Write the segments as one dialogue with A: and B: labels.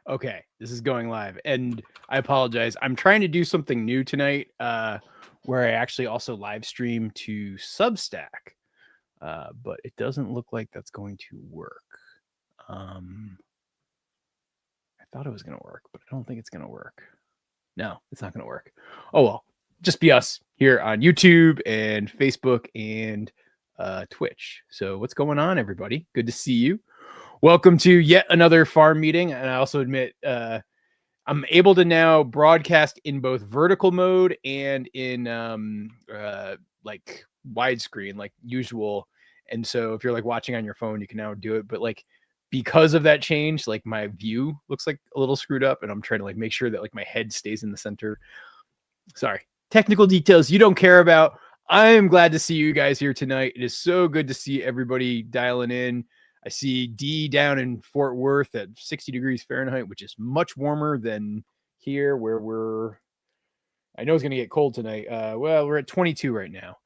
A: Okay, this is going live, and I apologize. I'm trying to do something new tonight, where I actually also live stream to Substack, but it doesn't look like that's going to work. I thought it was going to work, but I don't think it's going to work. No, it's not going to work. Oh well, just be us here on YouTube and Facebook and Twitch. So what's going on, everybody? Good to see you. Welcome to yet another farm meeting, and I also admit I'm able to now broadcast in both vertical mode and in like widescreen, like usual. And so if you're like watching on your phone, you can now do it. But like because of that change, like my view looks like a little screwed up, and I'm trying to like make sure that like my head stays in the center. Sorry, technical details you don't care about. I am glad to see you guys here tonight. It is so good to see everybody dialing in. I see D down in Fort Worth at 60 degrees Fahrenheit, which is much warmer than here where I know it's going to get cold tonight. Well, we're at 22 right now.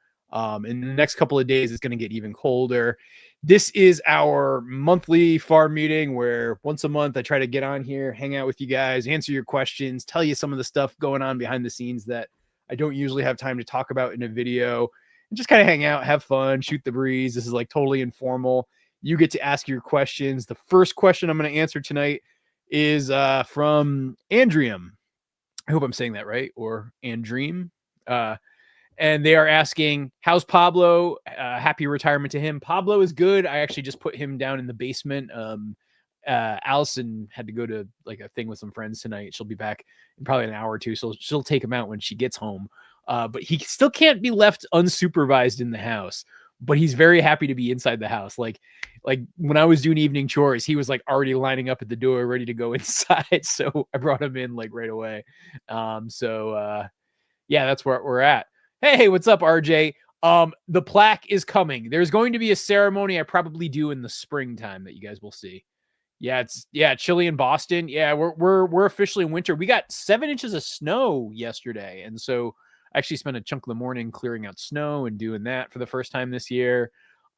A: In the next couple of days, it's going to get even colder. This is our monthly farm meeting where once a month I try to get on here, hang out with you guys, answer your questions, tell you some of the stuff going on behind the scenes that I don't usually have time to talk about in a video, and just kind of hang out, have fun, shoot the breeze. This is like totally informal. You get to ask your questions. The first question I'm going to answer tonight is from Andream. I hope I'm saying that right, or Andream. And they are asking, how's Pablo? Happy retirement to him. Pablo is good. I actually just put him down in the basement. Allison had to go to like a thing with some friends tonight. She'll be back in probably an hour or two, so she'll take him out when she gets home. But he still can't be left unsupervised in the house. But he's very happy to be inside the house. Like when I was doing evening chores, he was like already lining up at the door, ready to go inside. So I brought him in like right away. Yeah, that's where we're at. Hey, what's up, RJ? The plaque is coming. There's going to be a ceremony I probably do in the springtime that you guys will see. Yeah, it's chilly in Boston. Yeah, we're officially in winter. We got 7 inches of snow yesterday, and so I actually spent a chunk of the morning clearing out snow and doing that for the first time this year.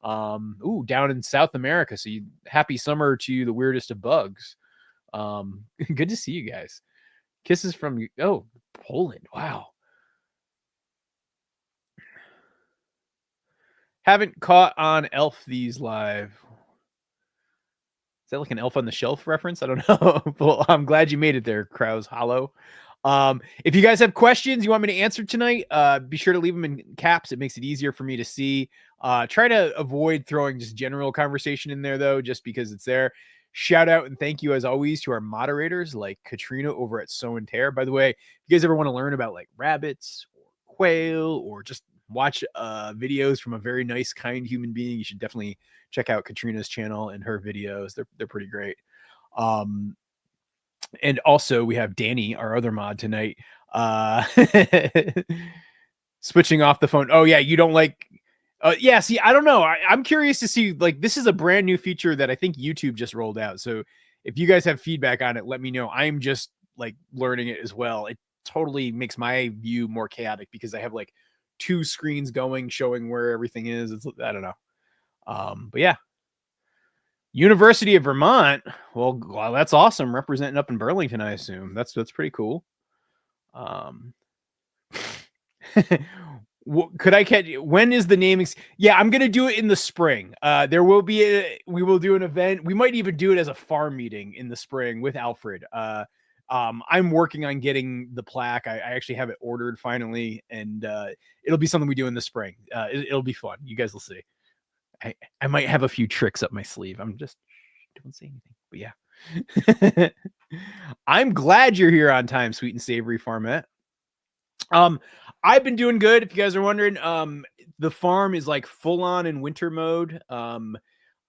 A: Down in South America. So happy summer to the weirdest of bugs. Good to see you guys. Kisses from Poland. Wow. Haven't caught on Elf these live. Is that like an Elf on the Shelf reference? I don't know. Well, I'm glad you made it there, Krause Hollow. If you guys have questions you want me to answer tonight, be sure to leave them in caps. It makes it easier for me to see. Try to avoid throwing just general conversation in there, though, just because it's there. Shout out and thank you, as always, to our moderators like Katrina over at Sow and Tear. By the way, if you guys ever want to learn about like rabbits or quail or just watch videos from a very nice, kind human being, you should definitely check out Katrina's channel and her videos. They're pretty great. And also we have Danny, our other mod tonight, switching off the phone. Oh yeah, you don't like yeah, see, I don't know. I'm curious to see, like, this is a brand new feature that I think YouTube just rolled out. So if you guys have feedback on it, let me know. I'm just like learning it as well. It totally makes my view more chaotic because I have like 2 screens going, showing where everything is. I don't know. But yeah. University of Vermont. Well, that's awesome. Representing up in Burlington, I assume. That's pretty cool. Could I catch? When is the naming? Yeah, I'm gonna do it in the spring. There will be we will do an event. We might even do it as a farm meeting in the spring with Alfred. I'm working on getting the plaque. I actually have it ordered finally, and it'll be something we do in the spring. It'll be fun. You guys will see. I might have a few tricks up my sleeve. I'm just don't say anything. But yeah. I'm glad you're here on time, Sweet and Savory Farmette. I've been doing good. If you guys are wondering, the farm is like full on in winter mode. I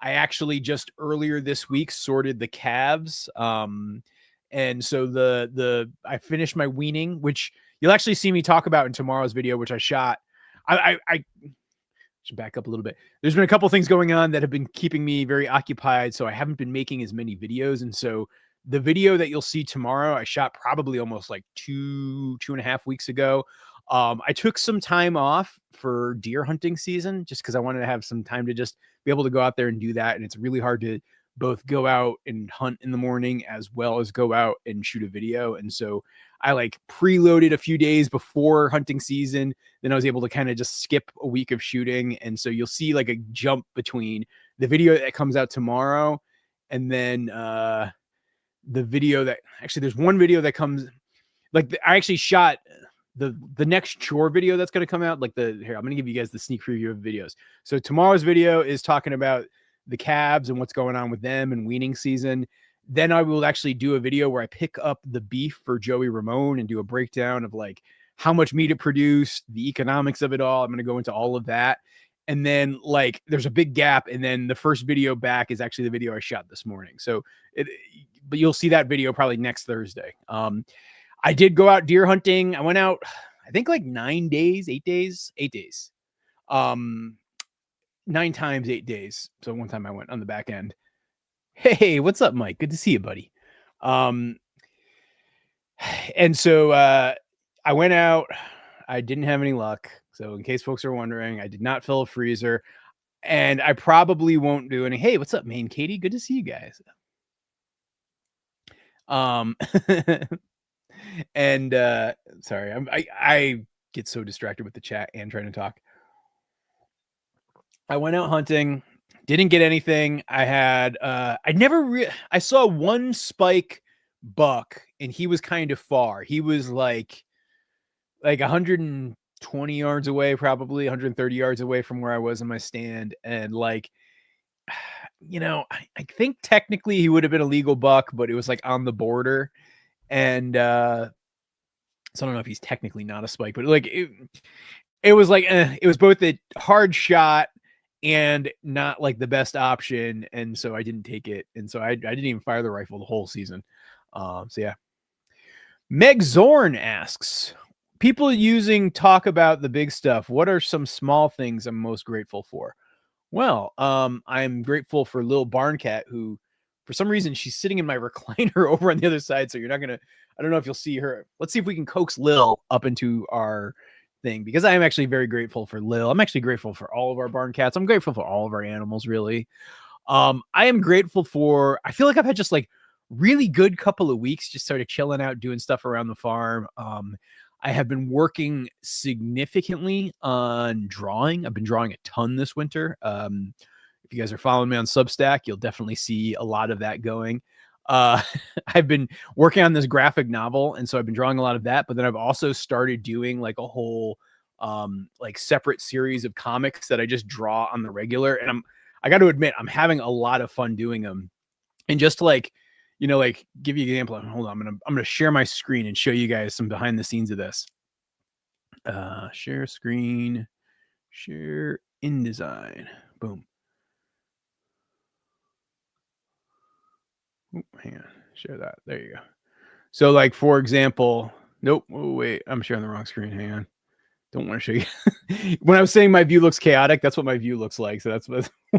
A: actually just earlier this week sorted the calves. And so I finished my weaning, which you'll actually see me talk about in tomorrow's video, which I shot. I should back up a little bit. There's been a couple things going on that have been keeping me very occupied, so I haven't been making as many videos. And so the video that you'll see tomorrow, I shot probably almost like 2.5 weeks ago. I took some time off for deer hunting season just because I wanted to have some time to just be able to go out there and do that. And it's really hard to both go out and hunt in the morning as well as go out and shoot a video. And so I like preloaded a few days before hunting season. Then I was able to kind of just skip a week of shooting. And so you'll see like a jump between the video that comes out tomorrow and then the video that actually there's one video that comes like I actually shot the next chore video that's going to come out. Like I'm going to give you guys the sneak preview of videos. So tomorrow's video is talking about the calves and what's going on with them and weaning season. Then I will actually do a video where I pick up the beef for Joey Ramone and do a breakdown of like how much meat it produced, the economics of it all. I'm going to go into all of that. And then like there's a big gap. And then the first video back is actually the video I shot this morning. So but you'll see that video probably next Thursday. I did go out deer hunting. I went out, I think like 8 days. 9 times 8 days. So one time I went on the back end. Hey, what's up, Mike? Good to see you, buddy. And so I went out. I didn't have any luck. So in case folks are wondering, I did not fill a freezer. And I probably won't do any. Hey, what's up, Maine Katie? Good to see you guys. And sorry, I get so distracted with the chat and trying to talk. I went out hunting, didn't get anything. I had I saw one spike buck and he was kind of far. He was like 120 yards away, probably 130 yards away from where I was in my stand. And like, I think technically he would have been a legal buck, but it was like on the border. And so I don't know if he's technically not a spike, but like it was like it was both a hard shot and not like the best option, and so I didn't take it, and so I didn't even fire the rifle the whole season. So yeah. Meg Zorn asks, people talk about the big stuff. What are some small things I'm most grateful for? Well, I'm grateful for Lil Barncat, who for some reason she's sitting in my recliner over on the other side. So I don't know if you'll see her. Let's see if we can coax Lil up into our thing, because I am actually very grateful for Lil. I'm actually grateful for all of our barn cats. I'm grateful for all of our animals, really. I am grateful for, I feel like I've had just like really good couple of weeks, just sort of chilling out, doing stuff around the farm. I have been working significantly on drawing. I've been drawing a ton this winter. If you guys are following me on Substack, you'll definitely see a lot of that going. I've been working on this graphic novel, and so I've been drawing a lot of that, but then I've also started doing like a whole like separate series of comics that I just draw on the regular. And I got to admit, I'm having a lot of fun doing them. And just to like, like give you an example. Hold on, I'm gonna share my screen and show you guys some behind the scenes of this. Share screen, share InDesign. Boom. Oop, hang on, share that. There you go. So like, for example, nope. Oh, wait, I'm sharing the wrong screen. Hang on. Don't want to show you. When I was saying my view looks chaotic, that's what my view looks like. So that's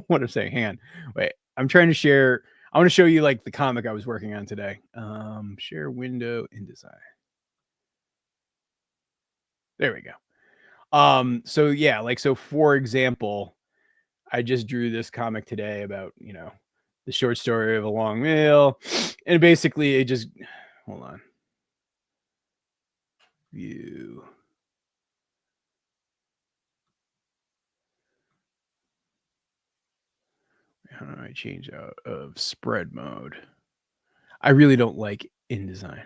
A: what I'm saying. Hang on. Wait, I'm trying to share. I want to show you like the comic I was working on today. Share window InDesign. There we go. So yeah, like, so for example, I just drew this comic today about, the short story of a long meal. And basically it just, hold on. View. How do I change out of spread mode? I really don't like InDesign.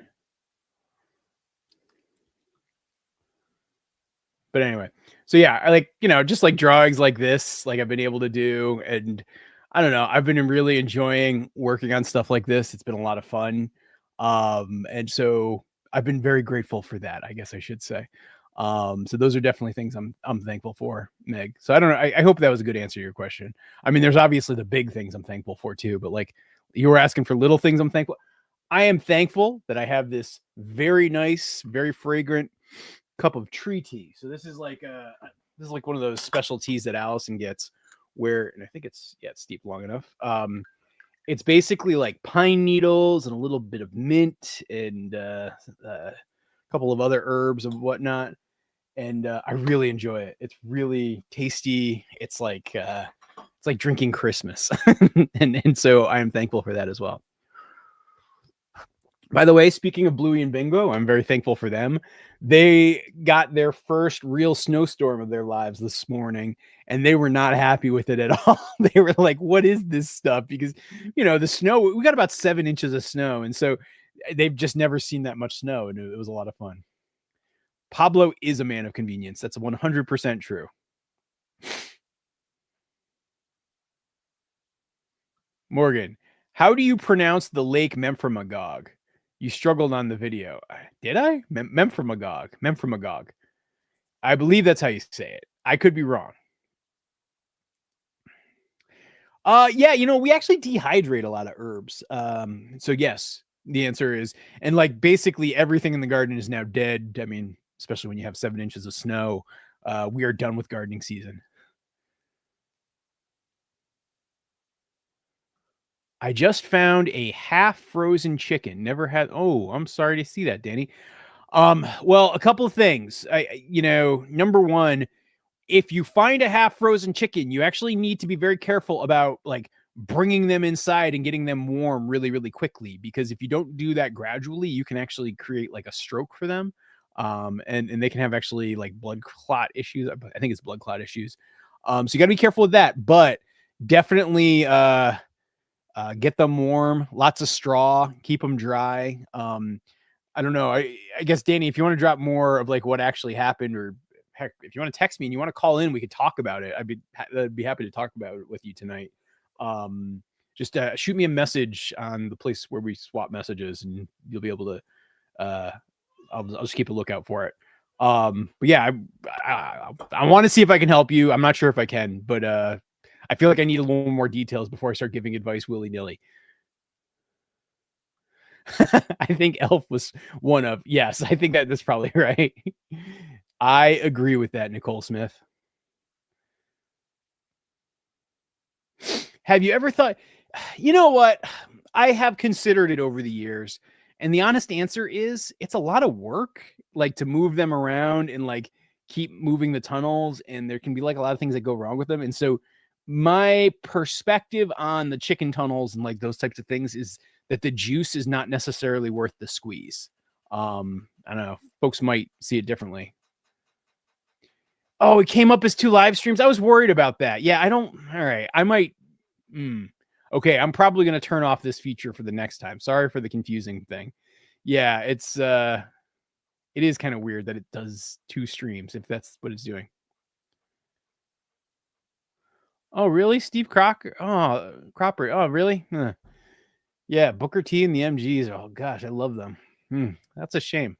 A: But anyway, so yeah, I like, just like drawings like this, like I've been able to do. And I don't know, I've been really enjoying working on stuff like this. It's been a lot of fun. And so I've been very grateful for that, I guess I should say. So those are definitely things I'm thankful for, Meg. So I don't know. I hope that was a good answer to your question. I mean, there's obviously the big things I'm thankful for too, but like you were asking for little things I'm thankful. I am thankful that I have this very nice, very fragrant cup of tree tea. So this is like one of those special teas that Allison gets, where, and I think it's steeped long enough. It's basically like pine needles and a little bit of mint and a couple of other herbs and whatnot. And I really enjoy it. It's really tasty. It's like It's like drinking Christmas. and so I am thankful for that as well. By the way, speaking of Bluey and Bingo, I'm very thankful for them. They got their first real snowstorm of their lives this morning, and they were not happy with it at all. They were like, what is this stuff? Because, the snow, we got about 7 inches of snow. And so they've just never seen that much snow. And it was a lot of fun. Pablo is a man of convenience. That's 100% true. Morgan, how do you pronounce the lake Memphremagog? You struggled on the video. Did I? Memphremagog. I believe that's how you say it. I could be wrong. Yeah, we actually dehydrate a lot of herbs. So yes, the answer is, and like basically everything in the garden is now dead. I mean, especially when you have 7 inches of snow. We are done with gardening season. I just found a half frozen chicken. Never had. Oh, I'm sorry to see that, Danny. Well, a couple of things. Number one, if you find a half frozen chicken, you actually need to be very careful about like bringing them inside and getting them warm really, really quickly. Because if you don't do that gradually, you can actually create like a stroke for them. And they can have actually like blood clot issues. I think it's blood clot issues. So you got to be careful with that. But definitely, get them warm, lots of straw, keep them dry. I don't know. I guess, Danny, if you want to drop more of like what actually happened, or heck, if you want to text me and you want to call in, we could talk about it. I'd be happy to talk about it with you tonight. Just shoot me a message on the place where we swap messages, and you'll be able to, I'll just keep a lookout for it. But yeah, I want to see if I can help you. I'm not sure if I can, but, I feel like I need a little more details before I start giving advice willy-nilly. I think Elf was one of. Yes, I think that's probably right. I agree with that, Nicole Smith. Have you ever thought, you know what? I have considered it over the years, and the honest answer is it's a lot of work, like to move them around and like keep moving the tunnels, and there can be like a lot of things that go wrong with them. And so my perspective on the chicken tunnels and like those types of things is that the juice is not necessarily worth the squeeze. I don't know. Folks might see it differently. Oh, it came up as 2 live streams. I was worried about that. Yeah, all right. I might. Okay, I'm probably going to turn off this feature for the next time. Sorry for the confusing thing. Yeah, it is kind of weird that it does 2 streams if that's what it's doing. Oh, really? Steve Crocker? Oh, Cropper. Oh, really? Huh. Yeah, Booker T and the MGs. Oh, gosh, I love them. That's a shame.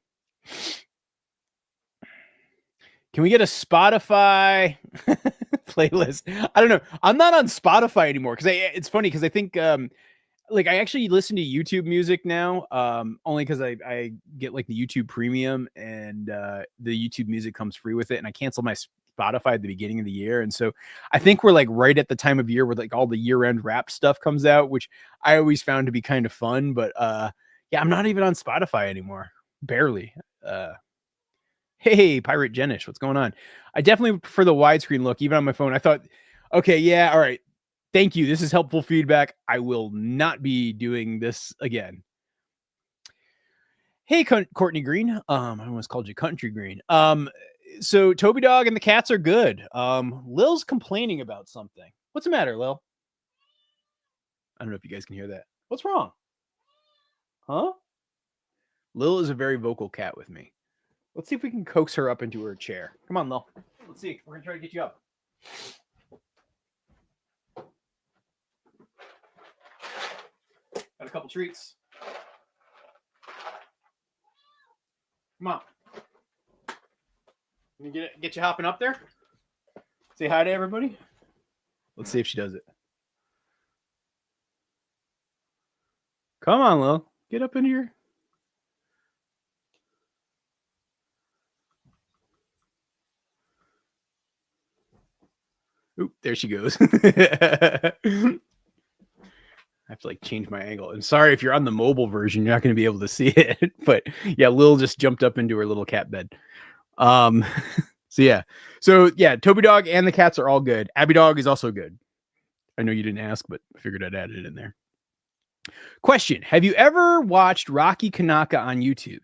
A: Can we get a Spotify playlist? I don't know. I'm not on Spotify anymore because it's funny because I think like I actually listen to YouTube music now, only because I get like the YouTube Premium, and the YouTube music comes free with it, and I cancel my Spotify at the beginning of the year. And so I think we're like right at the time of year where like all the year-end rap stuff comes out, which I always found to be kind of fun. But yeah, I'm not even on Spotify anymore. Barely. Hey, Pirate Jenish, what's going on? I definitely prefer the widescreen look, even on my phone. I thought, okay, yeah, all right. Thank you. This is helpful feedback. I will not be doing this again. Hey, Courtney Green. I almost called you Country Green. So Toby Dog and the cats are good. Lil's complaining about something. What's the matter, Lil? I don't know if you guys can hear that. What's wrong? Huh? Lil is a very vocal cat with me. Let's see if we can coax her up into her chair. Come on, Lil. Let's see. We're going to try to get you up. Got a couple treats. Come on. Can you get you hopping up there? Say hi to everybody. Let's see if she does it. Come on, Lil. Get up in here. Oop, there she goes. I have to like change my angle. And sorry if you're on the mobile version, you're not going to be able to see it. But yeah, Lil just jumped up into her little cat bed. So yeah, Toby Dog and the cats are all good. Abby Dog is also good. I know you didn't ask, but I figured I'd add it in there. Question: have you ever watched Rocky Kanaka on YouTube?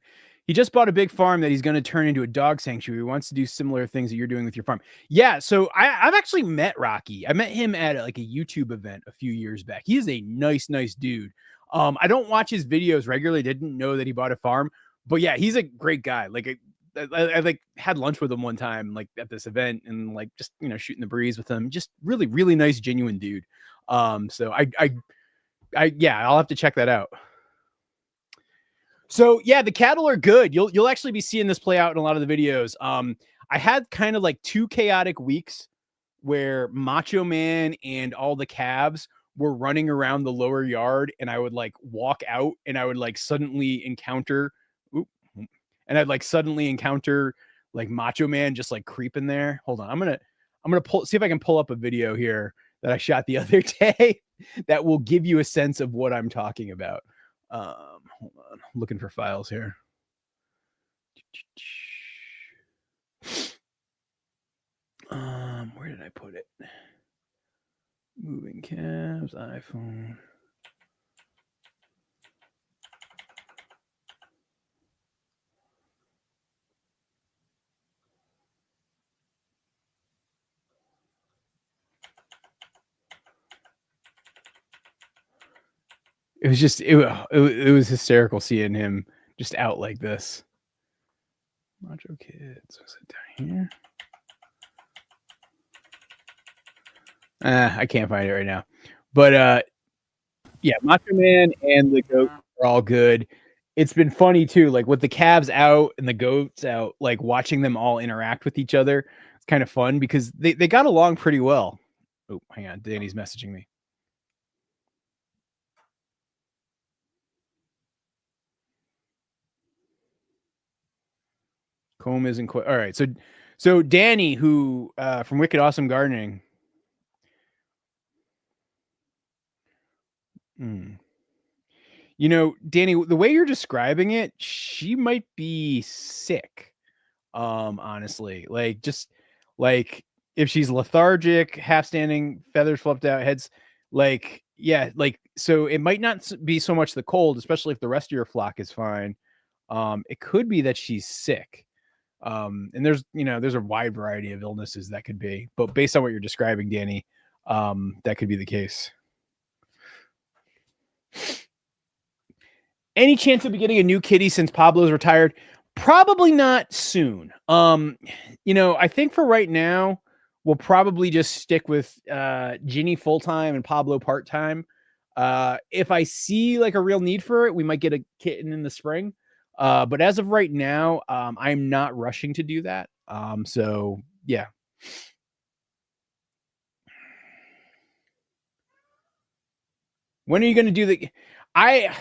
A: He just bought a big farm that he's going to turn into a dog sanctuary. He wants to do similar things that you're doing with your farm. Yeah, so I've actually met Rocky. I met him at like a YouTube event a few years back. He is a nice dude. I don't watch his videos regularly. Didn't know that he bought a farm, but yeah, he's a great guy. Like I like had lunch with him one time, like at this event, and like just shooting the breeze with him. Just really nice, genuine dude. So yeah, I'll have to check that out. So yeah, the cattle are good. You'll actually be seeing this play out in a lot of the videos. I had kind of like 2 chaotic weeks where Macho Man and all the calves were running around the lower yard, and I would like walk out, and I would like suddenly encounter, like Macho Man just like creeping there. Hold on, I'm gonna see if I can pull up a video here that I shot the other day that will give you a sense of what I'm talking about. Hold on, I'm looking for files here. Where did I put it? Moving calves, iPhone. It was just it was hysterical seeing him just out like this. Macho Kids, was it down here? I can't find it right now. But yeah, Macho Man and the goat are all good. It's been funny too, like with the calves out and the goats out, like watching them all interact with each other. It's kind of fun because they got along pretty well. Oh, hang on, Danny's messaging me. Comb isn't quite all right. So Danny, who from Wicked Awesome Gardening. Danny, the way you're describing it, she might be sick. Honestly, like just like if she's lethargic, half standing, feathers fluffed out, heads, like yeah, like so it might not be so much the cold, especially if the rest of your flock is fine. It could be that she's sick. And there's a wide variety of illnesses that could be, but based on what you're describing, Danny, that could be the case. Any chance of getting a new kitty since Pablo's retired? Probably not soon. I think for right now, we'll probably just stick with Ginny full-time and Pablo part-time. If I see like a real need for it, we might get a kitten in the spring. But as of right now, I'm not rushing to do that. So yeah. When are you going to do the? I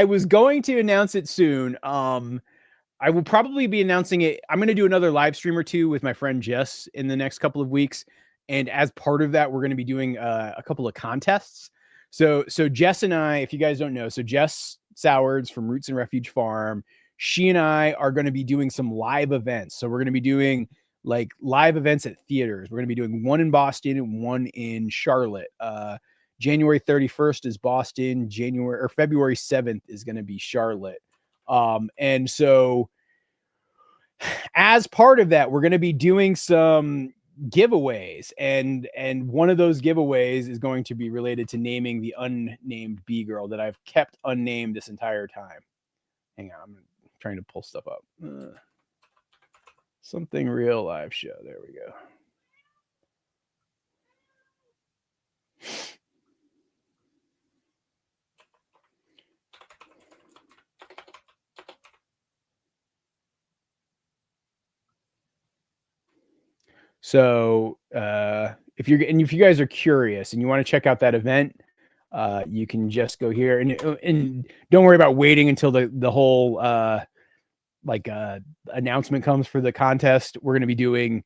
A: was going to announce it soon. I will probably be announcing it. I'm going to do another live stream or two with my friend Jess in the next couple of weeks, and as part of that, we're going to be doing a couple of contests. So Jess and I, if you guys don't know, so Jess Sowards from Roots and Refuge Farm, she and I are going to be doing some live events. So we're going to be doing like live events at theaters. We're going to be doing one in Boston and one in Charlotte. January 31st is Boston. February 7th is going to be Charlotte. And so as part of that, we're going to be doing some giveaways, and one of those giveaways is going to be related to naming the unnamed bee girl that I've kept unnamed this entire time. Hang on, I'm trying to pull stuff up. Something real live show. There we go. So if you guys are curious and you want to check out that event, you can just go here and don't worry about waiting until the whole announcement comes for the contest. We're going to be doing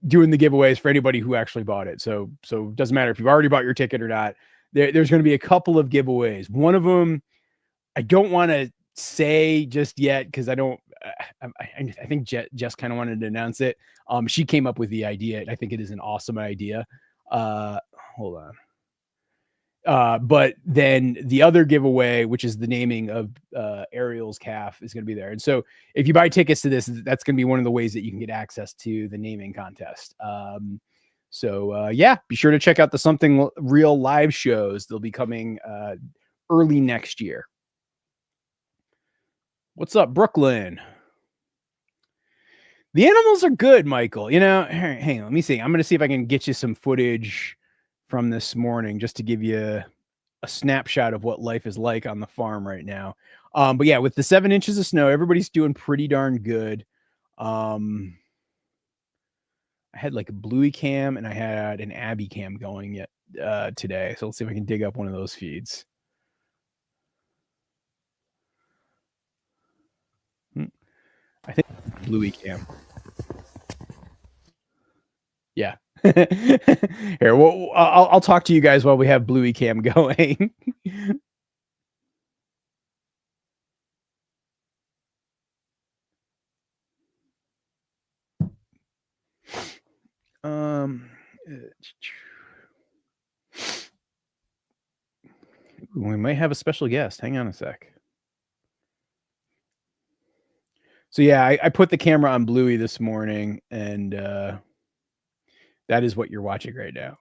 A: the giveaways for anybody who actually bought it. So it doesn't matter if you've already bought your ticket or not. There's going to be a couple of giveaways. One of them I don't want to say just yet because I don't. I think Jess kind of wanted to announce it. She came up with the idea, and I think it is an awesome idea. Hold hold on. But then the other giveaway, which is the naming of Ariel's calf, is going to be there. And so if you buy tickets to this, that's going to be one of the ways that you can get access to the naming contest. Yeah, be sure to check out the Something Real live shows. They'll be coming early next year. What's up, Brooklyn? The animals are good, Michael. You know, hang on, let me see. I'm going to see if I can get you some footage from this morning just to give you a snapshot of what life is like on the farm right now. But yeah, with the 7 inches of snow, everybody's doing pretty darn good. I had like a Bluey cam and I had an Abby cam going yet today. So let's see if I can dig up one of those feeds. I think Bluey cam. Yeah. Here, well, I'll talk to you guys while we have Bluey cam going. We might have a special guest. Hang on a sec. So yeah, I put the camera on Bluey this morning, and that is what you're watching right now.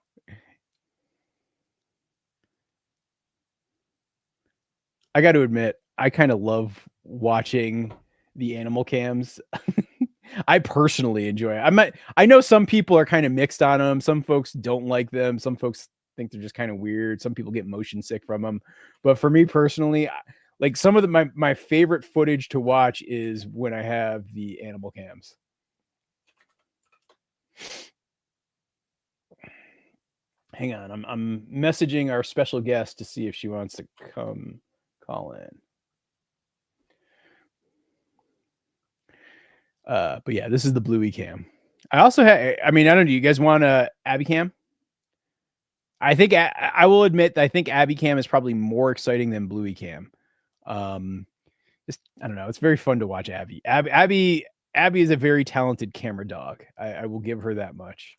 A: I got to admit, I kind of love watching the animal cams. I personally enjoy it. I know some people are kind of mixed on them. Some folks don't like them. Some folks think they're just kind of weird. Some people get motion sick from them. But for me personally, like some of my favorite footage to watch is when I have the animal cams. Hang on, I'm messaging our special guest to see if she wants to come call in. But yeah, this is the Bluey cam. I also have, I mean, I don't know. You guys want a Abby cam? I think I will admit that I think Abby cam is probably more exciting than Bluey cam. Just I don't know. It's very fun to watch Abby. Abby is a very talented camera dog. I will give her that much.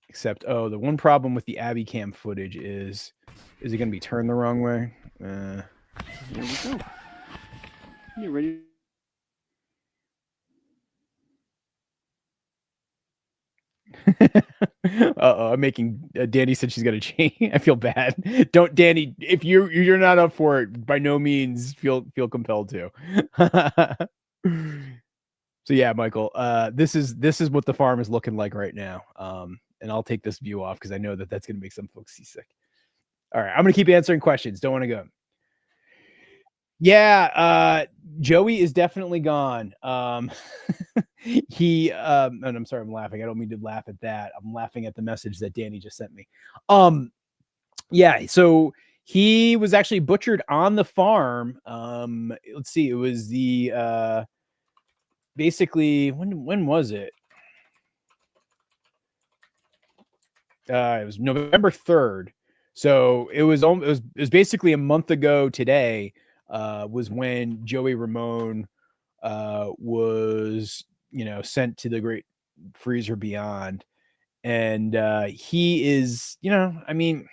A: Except, the one problem with the Abby cam footage is it going to be turned the wrong way? Here we go. You ready? I'm making Danny said she's gonna change. I feel bad. Don't, Danny, if you're not up for it, by no means feel compelled to. So yeah, Michael, this is what the farm is looking like right now. And I'll take this view off because I know that that's gonna make some folks seasick. All right, I'm gonna keep answering questions. Don't want to go. Yeah, Joey is definitely gone. He and I'm sorry, I'm laughing. I don't mean to laugh at that. I'm laughing at the message that Danny just sent me. Yeah, so he was actually butchered on the farm. Let's see, it was the basically when was it? It was November 3rd. So it was basically a month ago today. Was when Joey Ramone was sent to the Great Freezer Beyond, and he is I mean,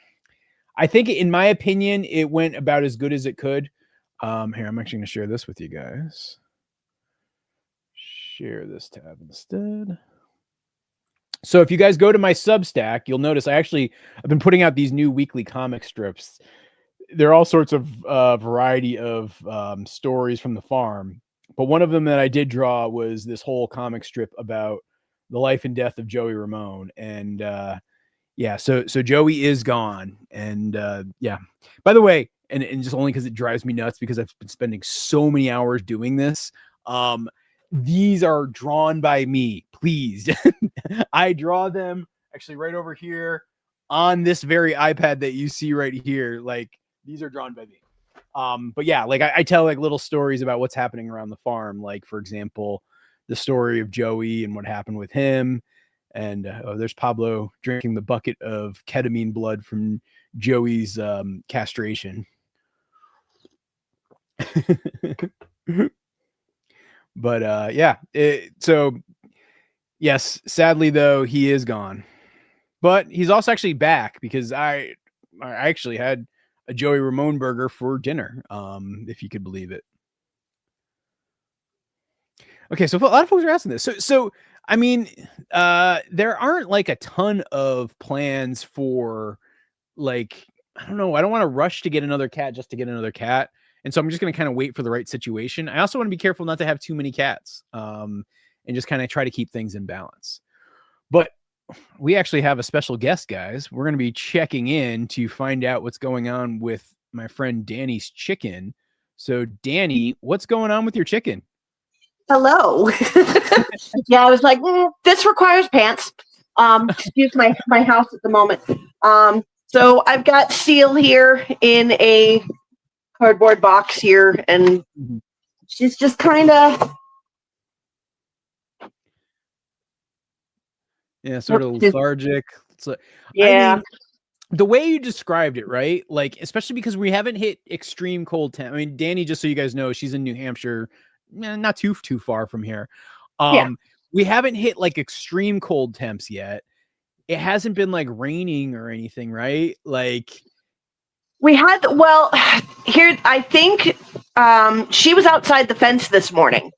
A: I think in my opinion it went about as good as it could. Here, I'm actually going to share this with you guys. Share this tab instead. So if you guys go to my Substack, you'll notice I've been putting out these new weekly comic strips. There are all sorts of variety of stories from the farm. But one of them that I did draw was this whole comic strip about the life and death of Joey Ramone. And yeah, so Joey is gone. And yeah, by the way, and just only because it drives me nuts because I've been spending so many hours doing this. These are drawn by me, please. I draw them actually right over here on this very iPad that you see right here. Like, these are drawn by me. But yeah, like I tell like little stories about what's happening around the farm. Like, for example, the story of Joey and what happened with him. And there's Pablo drinking the bucket of ketamine blood from Joey's castration. But yeah, so Yes, sadly though, he is gone. But he's also actually back because I actually had a Joey Ramone burger for dinner, if you could believe it. Okay, so a lot of folks are asking this. So I mean, there aren't like a ton of plans for like I don't know. I don't want to rush to get another cat just to get another cat, and so I'm just going to kind of wait for the right situation. I also want to be careful not to have too many cats, and just kind of try to keep things in balance. But we actually have a special guest, guys. We're going to be checking in to find out what's going on with my friend Danny's chicken. So, Danny, what's going on with your chicken?
B: Hello. Yeah, I was like, this requires pants. Excuse my house at the moment. So I've got Seal here in a cardboard box here, and she's just kind of
A: Sort of lethargic. So,
B: yeah.
A: I mean, the way you described it, right? Like, especially because we haven't hit extreme cold temp. I mean, Danny, just so you guys know, she's in New Hampshire, not too far from here.
B: Yeah.
A: We haven't hit like extreme cold temps yet. It hasn't been like raining or anything, right? Like
B: We had here I think she was outside the fence this morning.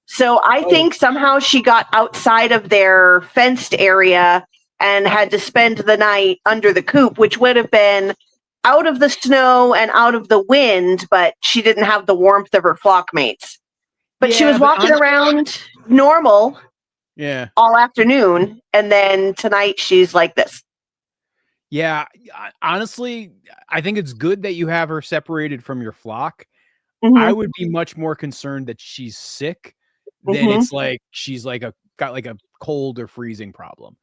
B: So I think somehow she got outside of their fenced area and had to spend the night under the coop, which would have been out of the snow and out of the wind, but she didn't have the warmth of her flock mates. But she was walking around normal all afternoon, and then tonight she's like this.
A: Yeah, honestly, I think it's good that you have her separated from your flock. I would be much more concerned that she's sick than it's like she's like got like a cold or freezing problem.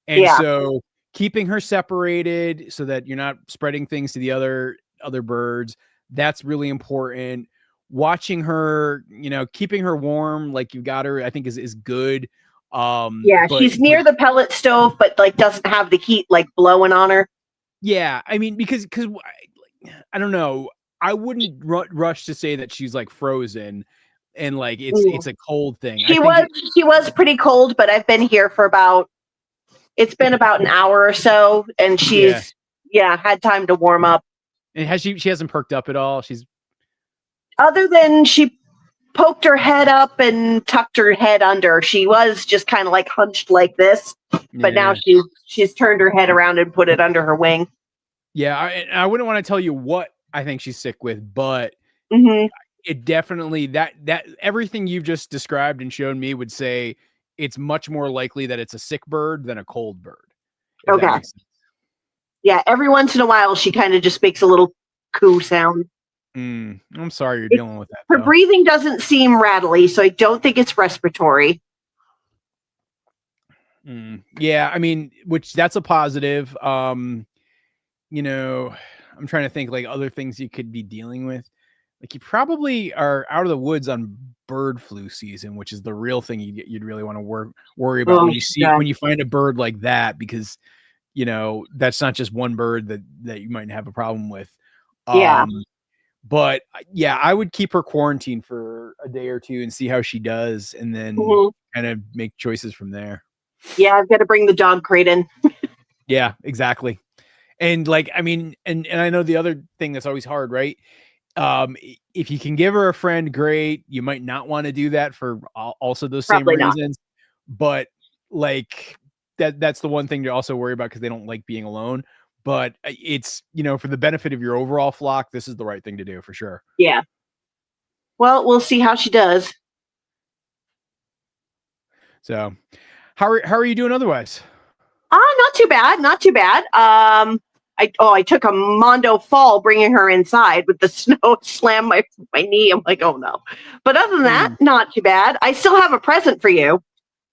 A: And so keeping her separated so that you're not spreading things to the other birds, that's really important. Watching her, keeping her warm like you got her, I think is good.
B: She's near the pellet stove, but like doesn't have the heat like blowing on her.
A: Yeah, I mean, because I don't know, I wouldn't rush to say that she's like frozen and like it's a cold thing.
B: She was pretty cold, but I've been here for it's been about an hour or so, and she's had time to warm up.
A: And she hasn't perked up at all? She's
B: other than she poked her head up and tucked her head under. She was just kind of like hunched like this, but now she's turned her head around and put it under her wing.
A: Yeah, I wouldn't want to tell you what I think she's sick with, but it definitely that everything you've just described and shown me would say it's much more likely that it's a sick bird than a cold bird.
B: Okay. Yeah, every once in a while she kind of just makes a little coo sound.
A: I'm sorry you're dealing with that.
B: Her breathing doesn't seem rattly, so I don't think it's respiratory.
A: Yeah, I mean, which that's a positive. I'm trying to think like other things you could be dealing with. Like you probably are out of the woods on bird flu season, which is the real thing you'd really want to worry about when you find a bird like that, because that's not just one bird that you might have a problem with. But yeah, I would keep her quarantined for a day or two and see how she does, and then kind of make choices from there.
B: Yeah, I've got to bring the dog crate in.
A: Yeah, exactly. And like, I mean, and I know the other thing that's always hard, right? If you can give her a friend, great. You might not want to do that for also those same reasons, but like that's the one thing to also worry about because they don't like being alone. But it's, for the benefit of your overall flock, this is the right thing to do for sure.
B: Yeah. Well, we'll see how she does.
A: So how are you doing otherwise?
B: Not too bad. Not too bad. I took a mondo fall bringing her inside with the snow slammed my knee. I'm like, oh no. But other than that, not too bad. I still have a present for you.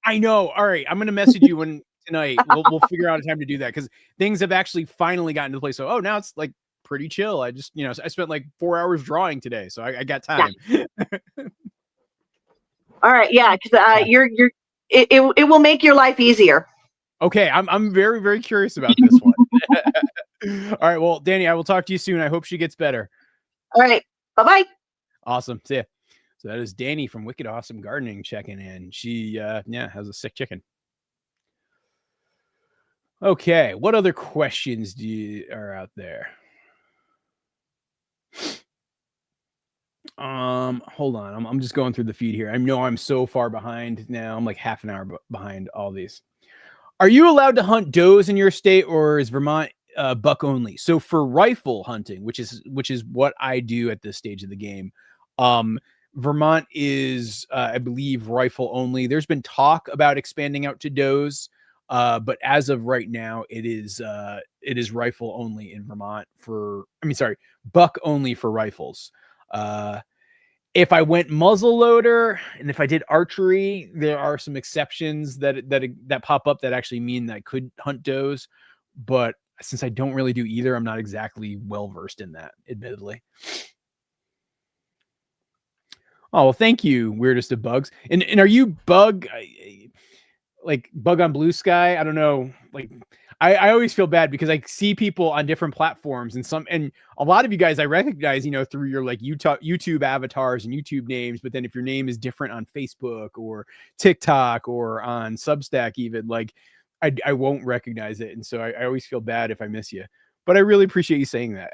A: I know. All right. I'm going to message you tonight. We'll figure out a time to do that because things have actually finally gotten to the place. So, now it's like pretty chill. I just, I spent like 4 hours drawing today. So I got time.
B: Yeah. All right. Yeah. Cause it will make your life easier.
A: Okay. I'm very, very curious about this one. All right. Well, Danny, I will talk to you soon. I hope she gets better.
B: All right. Bye-bye.
A: Awesome. See ya. So that is Danny from Wicked Awesome Gardening checking in. She, has a sick chicken. Okay, what other questions are out there? Hold on. I'm just going through the feed here. I know I'm so far behind now. I'm like half an hour behind all these. Are you allowed to hunt does in your state, or is Vermont buck only? So for rifle hunting, which is what I do at this stage of the game, um, Vermont is, I believe, rifle only. There's been talk about expanding out to does, but as of right now, it is rifle only in Vermont. Buck only for rifles. Uh, if I went muzzle loader and if I did archery, there are some exceptions that pop up that actually mean that I could hunt does. But since I don't really do either, I'm not exactly well versed in that, admittedly. Oh well, thank you, weirdest of bugs. And are you bug like bug on blue sky? I don't know. Like I always feel bad because I see people on different platforms and a lot of you guys I recognize, through your like YouTube avatars and YouTube names. But then if your name is different on Facebook or TikTok or on Substack, even like I won't recognize it. And so I always feel bad if I miss you. But I really appreciate you saying that.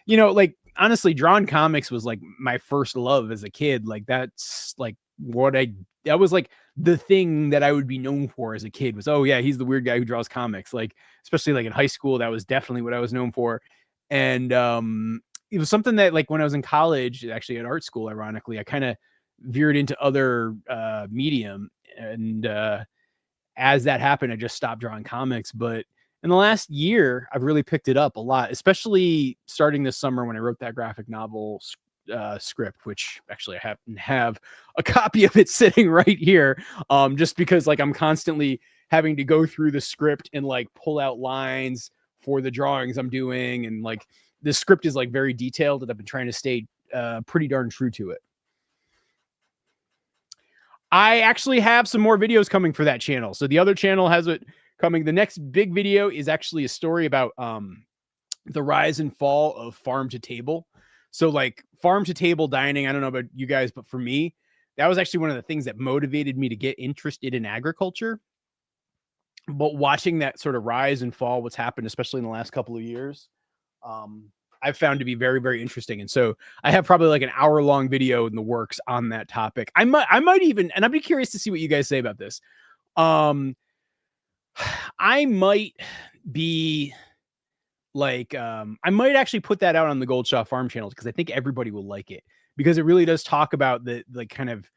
A: Like honestly, drawn comics was like my first love as a kid. Like that's like that was like the thing that I would be known for as a kid was, oh yeah, he's the weird guy who draws comics. Like, especially like in high school, that was definitely what I was known for. And it was something that like when I was in college, actually at art school, ironically, I kind of veered into other medium. And as that happened, I just stopped drawing comics. But in the last year, I've really picked it up a lot, especially starting this summer when I wrote that graphic novel script, which actually I have a copy of it sitting right here, just because like I'm constantly having to go through the script and like pull out lines for the drawings I'm doing, and like the script is like very detailed, and I've been trying to stay pretty darn true to it. I actually have some more videos coming for that channel. So the other channel has it coming. The next big video is actually a story about the rise and fall of farm to table. So like farm to table dining, I don't know about you guys, but for me, that was actually one of the things that motivated me to get interested in agriculture. But watching that sort of rise and fall, what's happened, especially in the last couple of years, I've found to be very, very interesting. And so I have probably like an hour-long video in the works on that topic. I might even, and I'd be curious to see what you guys say about this. I might be like, I might actually put that out on the Goldshaw Farm channel because I think everybody will like it, because it really does talk about the like kind of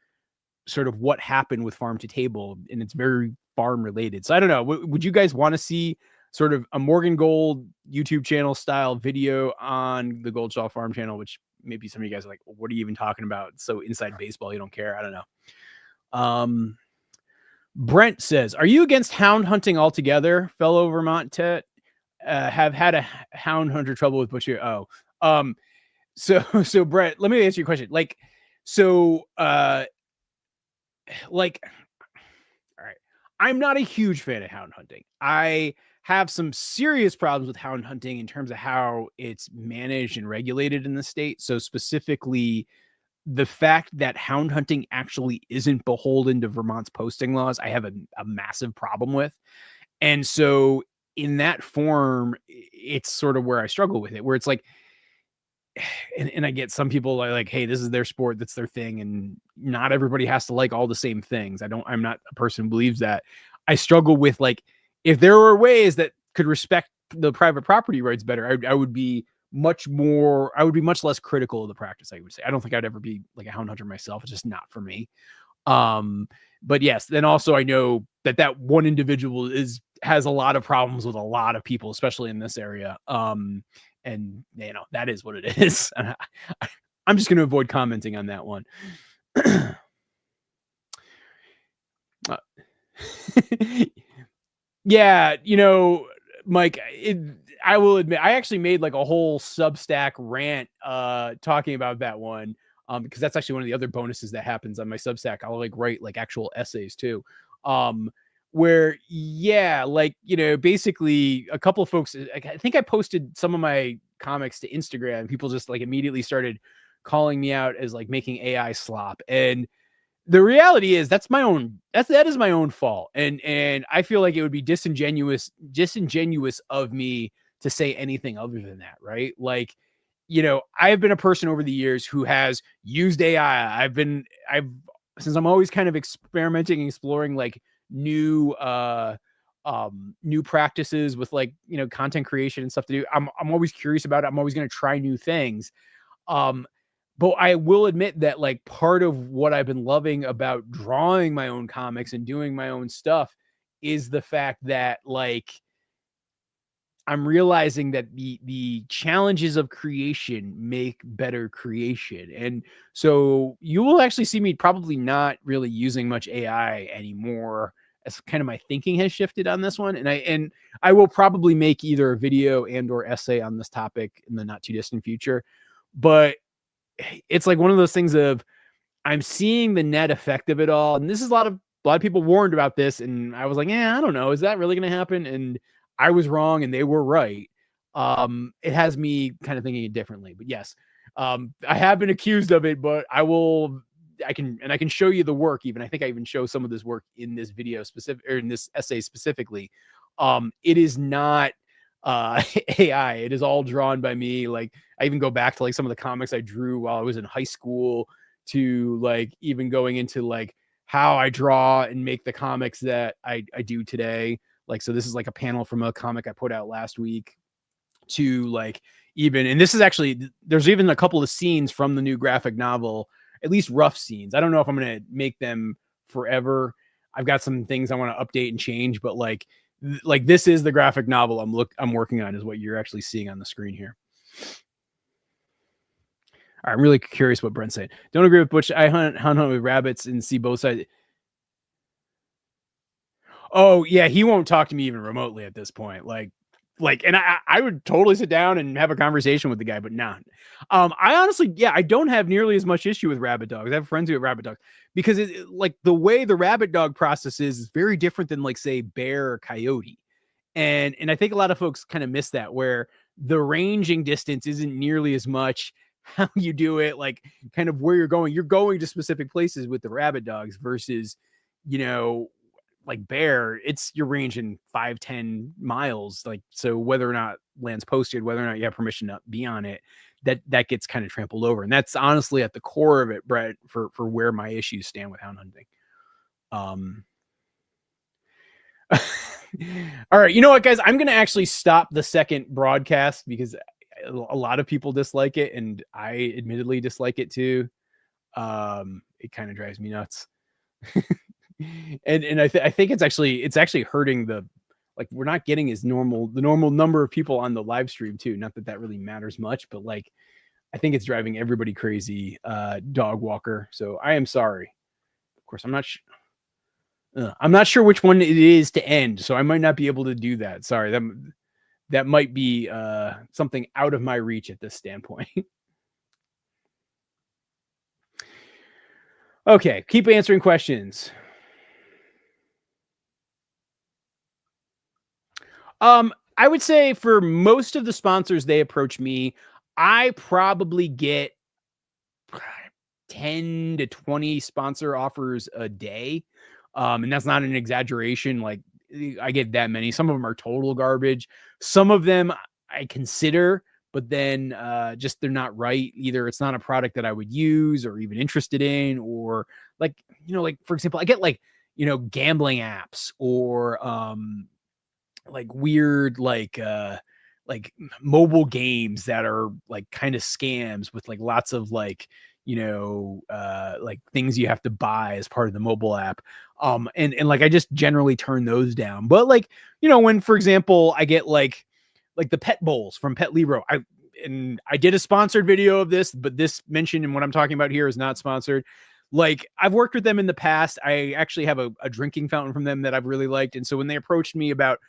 A: sort of what happened with farm to table, and it's very farm related. So I don't know. Would you guys want to see sort of a Morgan Gold YouTube channel style video on the Goldshaw Farm channel, which maybe some of you guys are like, what are you even talking about? It's so inside baseball, you don't care. I don't know. Brent says, are you against hound hunting altogether, fellow Vermont Tet? Have had a hound hunter trouble with butcher. So Brent, let me answer your question. Like, like, all right, I'm not a huge fan of hound hunting. I have some serious problems with hound hunting in terms of how it's managed and regulated in the state. So specifically, the fact that hound hunting actually isn't beholden to Vermont's posting laws, I have a massive problem with. And so in that form, it's sort of where I struggle with it, where it's like, and I get some people are like, hey, this is their sport, that's their thing, and not everybody has to like all the same things. I'm not a person who believes that. I struggle with like, if there were ways that could respect the private property rights better, I would be much less critical of the practice. I would say I don't think I'd ever be like a hound hunter myself. It's just not for me. But yes, then also I know that one individual has a lot of problems with a lot of people, especially in this area. And that is what it is. I'm just going to avoid commenting on that one. Yeah, Mike, I will admit, I actually made like a whole Substack rant talking about that one, because that's actually one of the other bonuses that happens on my Substack. I'll like write like actual essays too, where like basically a couple of folks, I think I posted some of my comics to Instagram, and people just like immediately started calling me out as like making AI slop. And the reality is that is my own fault. And I feel like it would be disingenuous of me to say anything other than that, right? Like, I have been a person over the years who has used AI. Since I'm always kind of experimenting and exploring like new new practices with like, content creation and stuff to do. I'm always curious about it. I'm always going to try new things. Um, but I will admit that like part of what I've been loving about drawing my own comics and doing my own stuff is the fact that like I'm realizing that the challenges of creation make better creation. And so you will actually see me probably not really using much AI anymore, as kind of my thinking has shifted on this one. And I will probably make either a video and or essay on this topic in the not too distant future. But it's like one of those things of I'm seeing the net effect of it all. And this is a lot of people warned about this. And I was like, yeah, I don't know. Is that really going to happen? And I was wrong and they were right. It has me kind of thinking it differently, but yes, I have been accused of it, but I can show you the work. Even I think I even show some of this work in this video specific, or in this essay specifically. It is not AI. It is all drawn by me. Like I even go back to like some of the comics I drew while I was in high school, to like even going into like how I draw and make the comics that I do today. Like, so this is like a panel from a comic I put out last week, to like even, and this is actually, there's even a couple of scenes from the new graphic novel, at least rough scenes. I don't know if I'm going to make them forever. I've got some things I want to update and change, but like this is the graphic novel I'm working on, is what you're actually seeing on the screen here. All right, I'm really curious what Brent's saying. Don't agree with Butch. I hunt with rabbits and see both sides. Oh yeah, he won't talk to me even remotely at this point. And I would totally sit down and have a conversation with the guy, but not. I honestly, yeah, I don't have nearly as much issue with rabbit dogs. I have friends who have rabbit dogs, because like the way the rabbit dog process is very different than like say bear or coyote. And I think a lot of folks kind of miss that, where the ranging distance isn't nearly as much how you do it, like kind of where you're going. You're going to specific places with the rabbit dogs versus, like bear, you're ranging 5-10 miles. Like, so whether or not land's posted, whether or not you have permission to be on it, that gets kind of trampled over. And that's honestly at the core of it, Brett, for where my issues stand with hound hunting. All right, you know what, guys, I'm gonna actually stop the second broadcast because a lot of people dislike it, and I admittedly dislike it too. It kind of drives me nuts. and I think it's actually hurting we're not getting the normal number of people on the live stream too. Not that really matters much, but like I think it's driving everybody crazy. Dog walker. So I am sorry. Of course, I'm not sure which one it is to end, so I might not be able to do that. Sorry, that might be something out of my reach at this standpoint. Okay, keep answering questions. I would say for most of the sponsors, they approach me. I probably get 10 to 20 sponsor offers a day. And that's not an exaggeration. Like I get that many. Some of them are total garbage. Some of them I consider, but then just they're not right. Either it's not a product that I would use or even interested in, or like, like for example, I get like, gambling apps, or like weird like mobile games that are like kind of scams with like lots of like like things you have to buy as part of the mobile app. And like I just generally turn those down. But like, when for example I get like the pet bowls from Pet Libro, I did a sponsored video of this, but this mentioned in what I'm talking about here is not sponsored. Like I've worked with them in the past. I actually have a drinking fountain from them that I've really liked. And so when they approached me about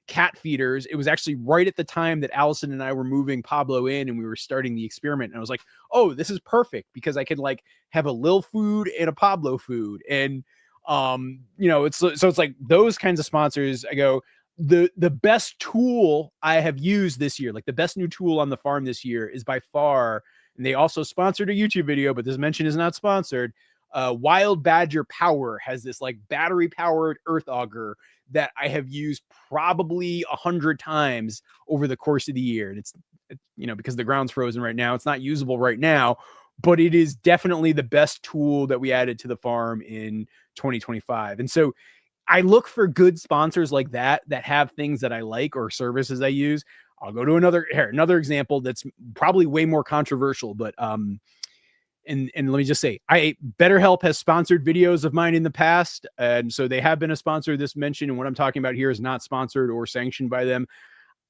A: cat feeders, it was actually right at the time that Allison and I were moving Pablo in and we were starting the experiment. And I was like, oh, this is perfect because I could like have a Lil food and a Pablo food. And it's like those kinds of sponsors. I go, the best tool I have used this year, like the best new tool on the farm this year, is by far, and they also sponsored a YouTube video, but this mention is not sponsored, Wild Badger Power has this like battery powered earth auger that I have used probably 100 times over the course of the year. And it's, because the ground's frozen right now, it's not usable right now, but it is definitely the best tool that we added to the farm in 2025. And so I look for good sponsors like that have things that I like or services I use. I'll go to another example that's probably way more controversial, but and let me just say, BetterHelp has sponsored videos of mine in the past, and so they have been a sponsor of this mention. And what I'm talking about here is not sponsored or sanctioned by them.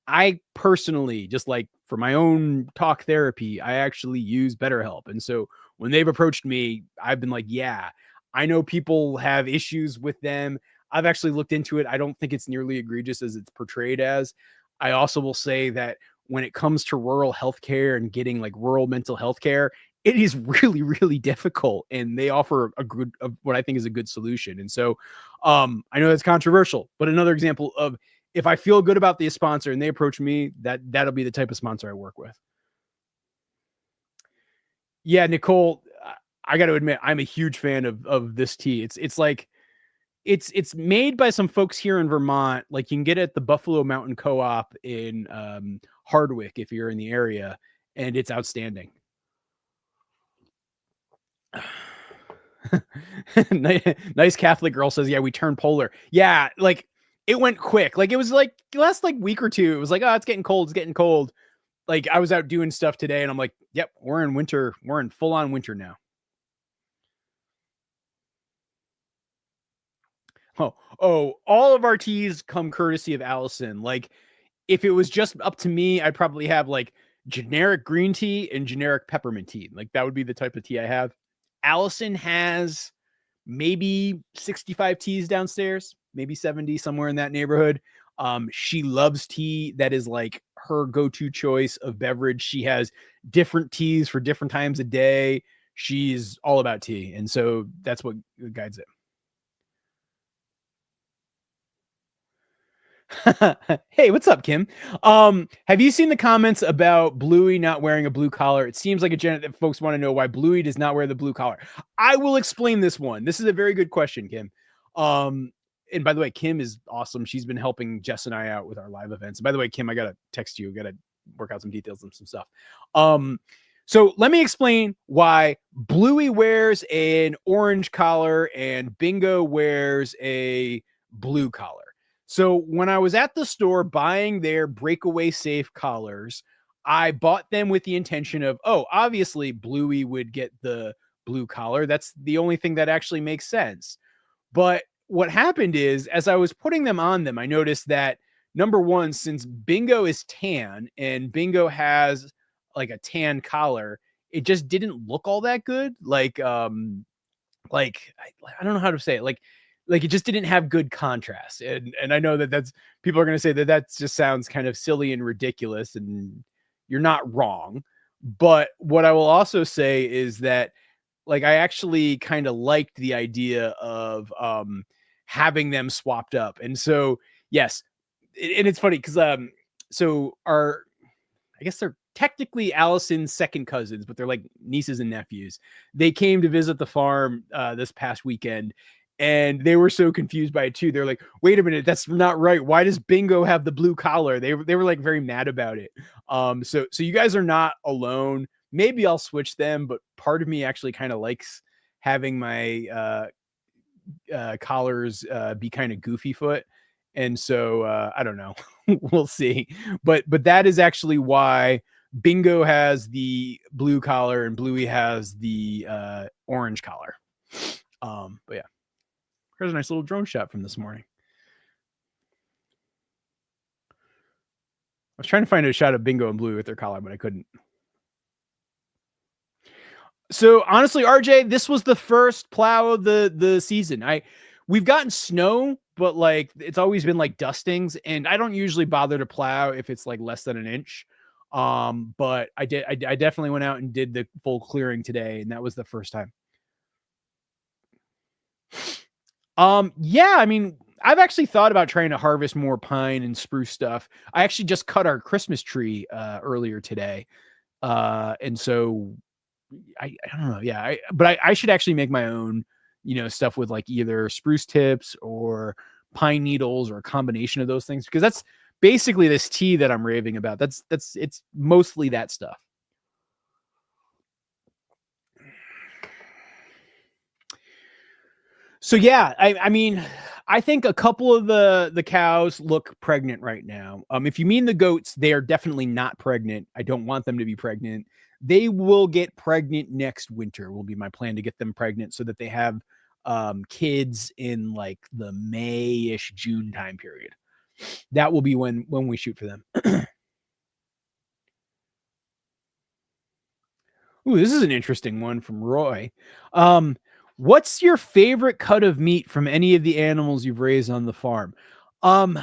A: I personally, just like for my own talk therapy, I actually use BetterHelp, and so when they've approached me, I've been like, yeah, I know people have issues with them. I've actually looked into it. I don't think it's nearly egregious as it's portrayed as. I also will say that when it comes to rural healthcare and getting like rural mental health care, it is really, really difficult. And they offer what I think is a good solution. And so I know that's controversial, but another example of if I feel good about the sponsor and they approach me, that'll be the type of sponsor I work with. Yeah, Nicole, I got to admit, I'm a huge fan of this tea. It's like, it's made by some folks here in Vermont. Like you can get it at the Buffalo Mountain Co-op in Hardwick if you're in the area, and it's outstanding. Nice Catholic girl says, yeah, we turned polar. Yeah, like it went quick. Like it was like last like week or two. It was like, oh, it's getting cold. It's getting cold. Like I was out doing stuff today, and I'm like, yep, we're in winter. We're in full on winter now. All of our teas come courtesy of Allison. Like, if it was just up to me, I'd probably have like generic green tea and generic peppermint tea. Like, that would be the type of tea I have. Allison has maybe 65 teas downstairs, maybe 70, somewhere in that neighborhood. She loves tea. That is like her go-to choice of beverage. She has different teas for different times of day. She's all about tea. And so that's what guides it. Hey, what's up, Kim? Have you seen the comments about Bluey not wearing a blue collar? It seems like that folks want to know why Bluey does not wear the blue collar. I will explain this one. This is a very good question, Kim. And by the way, Kim is awesome. She's been helping Jess and I out with our live events. And by the way, Kim, I gotta text you. Gotta work out some details and some stuff. So let me explain why Bluey wears an orange collar and Bingo wears a blue collar. So when I was at the store buying their breakaway safe collars, I bought them with the intention of, obviously Bluey would get the blue collar. That's the only thing that actually makes sense. But what happened is, as I was putting them on them, I noticed that number one, since Bingo is tan and Bingo has like a tan collar, it just didn't look all that good. Like I don't know how to say it. Like it just didn't have good contrast. And I know that's people are going to say that just sounds kind of silly and ridiculous, and you're not wrong. But what I will also say is that like I actually kind of liked the idea of having them swapped up. And so yes, and it's funny because so I guess they're technically Allison's second cousins, but they're like nieces and nephews. They came to visit the farm this past weekend, and they were so confused by it too. They're like, wait a minute, that's not right. Why does Bingo have the blue collar? They were like very mad about it. So you guys are not alone. Maybe I'll switch them, but part of me actually kind of likes having my collars be kind of goofy foot. And so I don't know. We'll see. But that is actually why Bingo has the blue collar and Bluey has the orange collar. But yeah. Here's a nice little drone shot from this morning. I was trying to find a shot of Bingo and Bluey with their collar, but I couldn't. So honestly, RJ, this was the first plow of the season. We've gotten snow, but like it's always been like dustings, and I don't usually bother to plow if it's like less than an inch. But I definitely went out and did the full clearing today, and that was the first time. Yeah, I mean, I've actually thought about trying to harvest more pine and spruce stuff. I actually just cut our Christmas tree earlier today. And so I don't know. Yeah, but I should actually make my own, stuff with like either spruce tips or pine needles or a combination of those things, because that's basically this tea that I'm raving about. It's mostly that stuff. So yeah, I mean, I think a couple of the cows look pregnant right now. If you mean the goats, they are definitely not pregnant. I don't want them to be pregnant. They will get pregnant next winter. Will be my plan to get them pregnant so that they have kids in like the May-ish June time period. That will be when we shoot for them. Ooh, this is an interesting one from Roy. What's your favorite cut of meat from any of the animals you've raised on the farm? Um,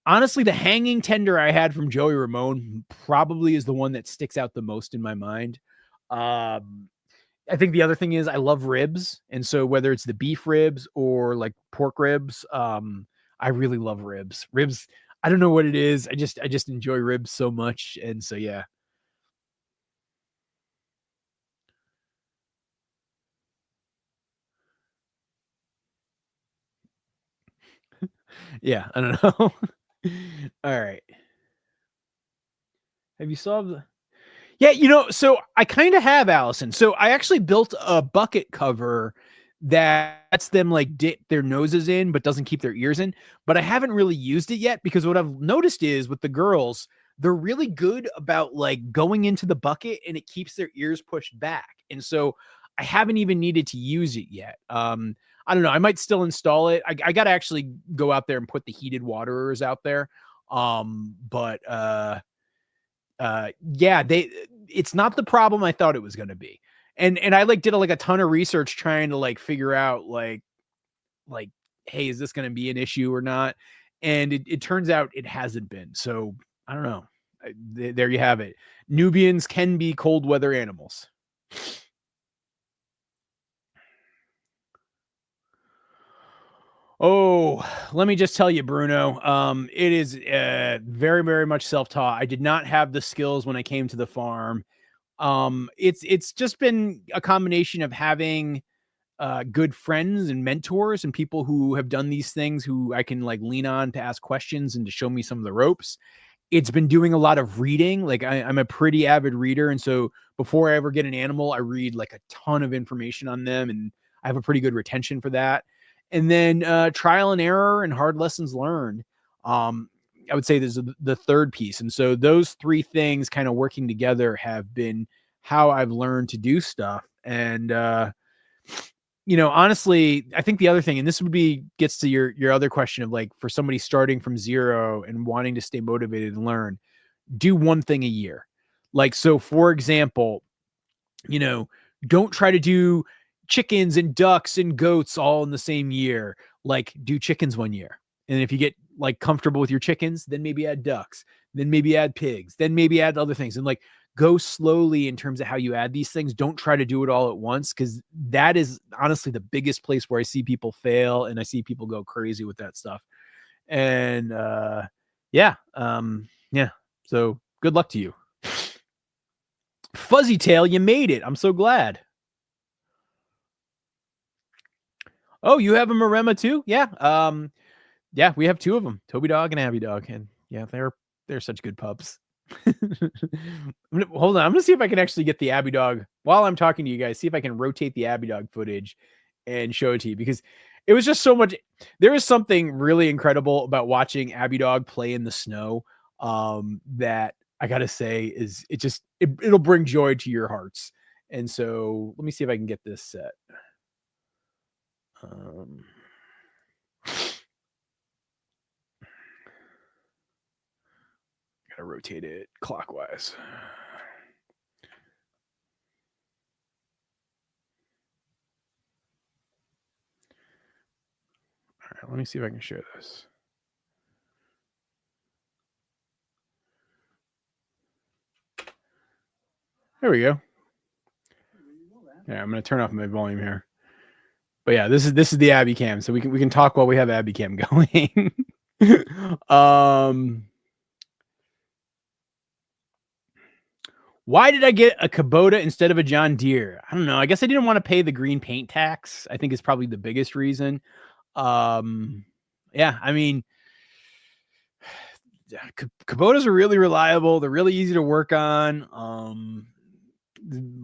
A: Honestly, the hanging tender I had from Joey Ramone probably is the one that sticks out the most in my mind. Um, I think the other thing is I love ribs, and so whether it's the beef ribs or like pork ribs, I really love ribs. Ribs, I don't know what it is. I just enjoy ribs so much, and so yeah. Yeah, I don't know. All right. Have you solved the Yeah, so I kind of have, Allison. So I actually built a bucket cover that lets them like dip their noses in, but doesn't keep their ears in. But I haven't really used it yet because what I've noticed is with the girls, they're really good about like going into the bucket and it keeps their ears pushed back. And so I haven't even needed to use it yet. I don't know. I might still install it. I got to actually go out there and put the heated waterers out there. But yeah, it's not the problem I thought it was going to be. And I like did a ton of research trying to like figure out like hey, is this going to be an issue or not? And it turns out it hasn't been. So I don't know. There you have it. Nubians can be cold weather animals. Oh, let me just tell you, Bruno. It is very, very much self-taught. I did not have the skills when I came to the farm. It's just been a combination of having good friends and mentors and people who have done these things who I can like lean on to ask questions and to show me some of the ropes. It's been doing a lot of reading. Like I'm a pretty avid reader. And so before I ever get an animal, I read like a ton of information on them and I have a pretty good retention for that. And then trial and error and hard lessons learned. I would say this is the third piece. And so those three things kind of working together have been how I've learned to do stuff. And honestly, I think the other thing, and this would be gets to your other question of like for somebody starting from zero and wanting to stay motivated and learn, do one thing a year. Like, so for example, you know, don't try to do chickens and ducks and goats all in the same year. Like, do chickens one year. And if you get like comfortable with your chickens, then maybe add ducks, then maybe add pigs, then maybe add other things. And like go slowly in terms of how you add these things. Don't try to do it all at once because that is honestly the biggest place where I see people fail and I see people go crazy with that stuff. And yeah. So good luck to you. Fuzzy Tail, you made it. I'm so glad. Oh, you have a Maremma too? Yeah. Yeah, we have two of them, Toby Dog and Abby Dog. And yeah, they're such good pups. Hold on. I'm gonna see if I can actually get the Abby Dog while I'm talking to you guys. See if I can rotate the Abby Dog footage and show it to you because it was just so much. There is something really incredible about watching Abby Dog play in the snow. That I gotta say is it'll bring joy to your hearts. And so let me see if I can get this set. Gotta rotate it clockwise. All right, let me see if I can share this. There we go. Yeah, I'm gonna turn off my volume here. But yeah, this is the Abby Cam, so we can talk while we have Abby Cam going. Why did I get a Kubota instead of a John Deere? I don't know. I guess I didn't want to pay the green paint tax. I think is probably the biggest reason. Yeah, I mean, Kubotas are really reliable. They're really easy to work on. A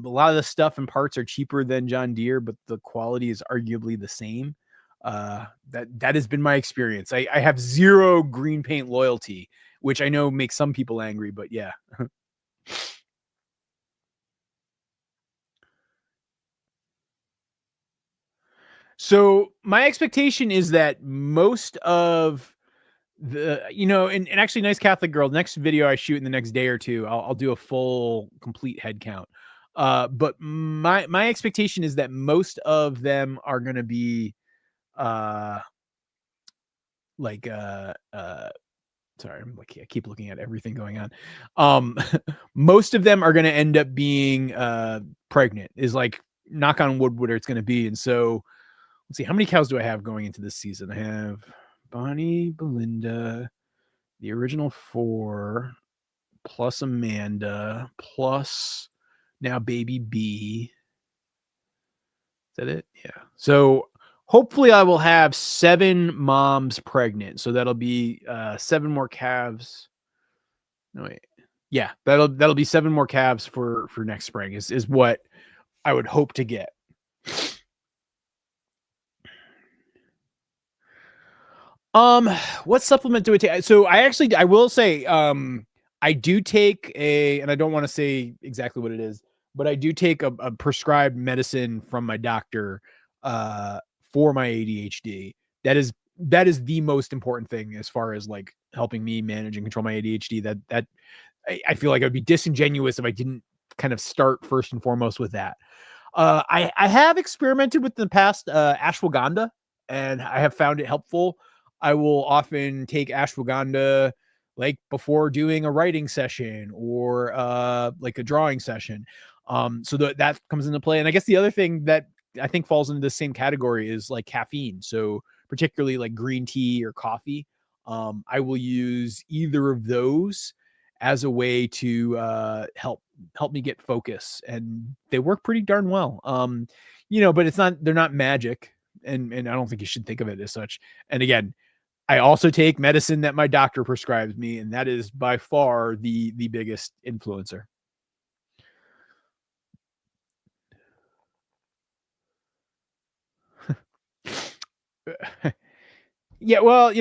A: lot of the stuff and parts are cheaper than John Deere, but the quality is arguably the same. That has been my experience. I have zero green paint loyalty, which I know makes some people angry, but yeah. So my expectation is that most of and actually, nice Catholic girl. Next video I shoot in the next day or two, I'll do a full complete head count. But my expectation is that most of them are going to be uh like sorry, I'm like, I keep looking at everything going on. Most of them are going to end up being pregnant. Is like knock on wood what it's going to be, and so let's see, how many cows do I have going into this season? I have Bonnie, Belinda, the original 4, plus Amanda, plus now baby B. Is that it? Yeah. So hopefully I will have 7 moms pregnant. So that'll be 7 more calves. No wait. Yeah, that'll be 7 more calves for next spring is what I would hope to get. What supplement do I take? So I will say, I do take and I don't want to say exactly what it is, but I do take a prescribed medicine from my doctor, for my ADHD. That is the most important thing as far as like helping me manage and control my ADHD. I feel like I would be disingenuous if I didn't kind of start first and foremost with that. I have experimented with in the past ashwagandha, and I have found it helpful. I will often take ashwagandha like before doing a writing session or like a drawing session. So that comes into play. And I guess the other thing that I think falls into the same category is like caffeine. So particularly like green tea or coffee. I will use either of those as a way to help me get focus, and they work pretty darn well. But they're not magic, and I don't think you should think of it as such. And again, I also take medicine that my doctor prescribes me, and that is by far the biggest influencer. Yeah, well,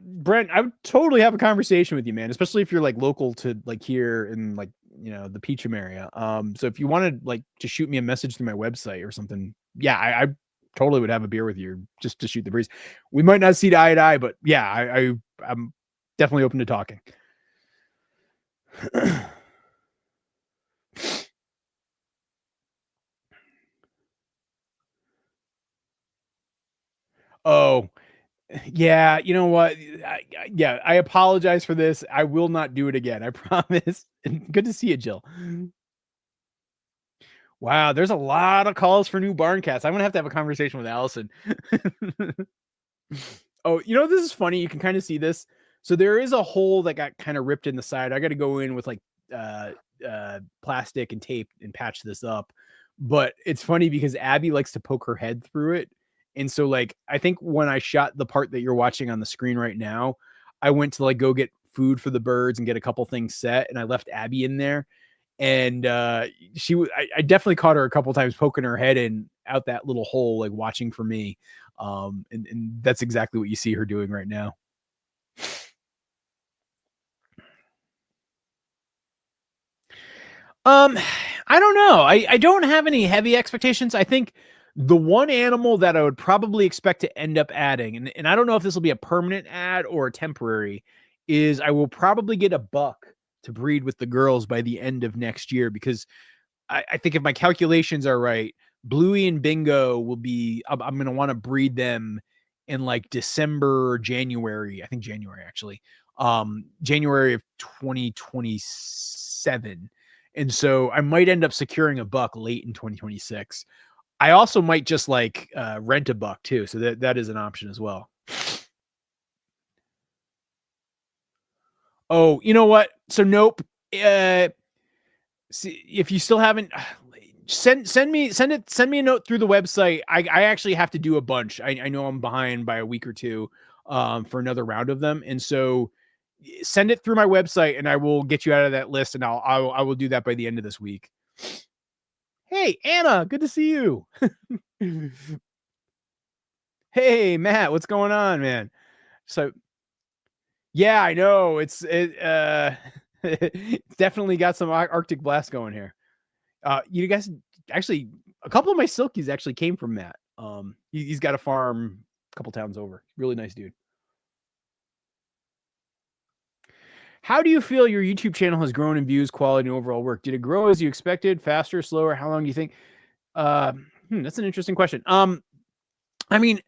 A: Brent, I would totally have a conversation with you, man, especially if you're like local to like here in like, the Peacham area. So if you wanted like to shoot me a message through my website or something, yeah, I totally would have a beer with you just to shoot the breeze. We might not see eye to eye, but yeah, I'm definitely open to talking. Oh, yeah, you know what? Yeah, I apologize for this. I will not do it again. I promise. And good to see you, Jill. Wow, there's a lot of calls for new barn cats. I'm gonna have to have a conversation with Allison. Oh, this is funny. You can kind of see this. So there is a hole that got kind of ripped in the side. I got to go in with like uh, plastic and tape and patch this up. But it's funny because Abby likes to poke her head through it. And so like I think when I shot the part that you're watching on the screen right now, I went to like go get food for the birds and get a couple things set, and I left Abby in there. And I definitely caught her a couple times poking her head in out that little hole, like watching for me. And that's exactly what you see her doing right now. Um, I don't know. I don't have any heavy expectations. I think the one animal that I would probably expect to end up adding, and I don't know if this will be a permanent ad or a temporary, is I will probably get a buck to breed with the girls by the end of next year, because I think if my calculations are right, Bluey and Bingo will be, I'm going to want to breed them in like December or January. I think January actually, January of 2027. And so I might end up securing a buck late in 2026. I also might just like rent a buck too. So that is an option as well. Oh, you know what? So nope. See, if you still haven't, send me a note through the website. I actually have to do a bunch. I know I'm behind by a week or two for another round of them, and so send it through my website, and I will get you out of that list, and I will do that by the end of this week. Hey, Anna, good to see you. Hey, Matt, what's going on, man? So, yeah, I know it's definitely got some Arctic blast going here. You guys actually, a couple of my silkies actually came from Matt. He's got a farm a couple towns over. Really nice dude. How do you feel your YouTube channel has grown in views, quality, and overall work? Did it grow as you expected, faster, slower? How long do you think? That's an interesting question. I mean,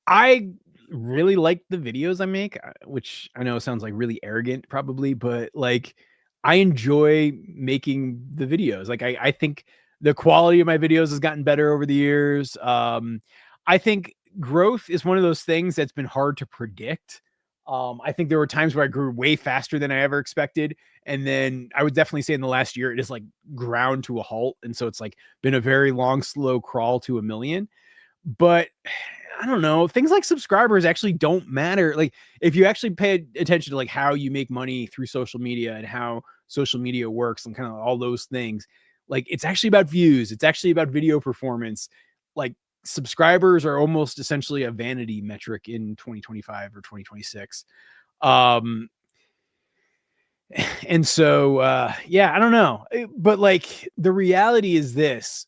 A: I really like the videos I make, which I know sounds like really arrogant, probably, but like I enjoy making the videos. Like I think the quality of my videos has gotten better over the years. I think growth is one of those things that's been hard to predict. I think there were times where I grew way faster than I ever expected. And then I would definitely say in the last year, it is like ground to a halt. And so it's like been a very long, slow crawl to a million. But I don't know, things like subscribers actually don't matter. Like if you actually pay attention to like how you make money through social media and how social media works and kind of all those things, like it's actually about views. It's actually about video performance. Like subscribers are almost essentially a vanity metric in 2025 or 2026. Um, and so, yeah, I don't know, but like the reality is this,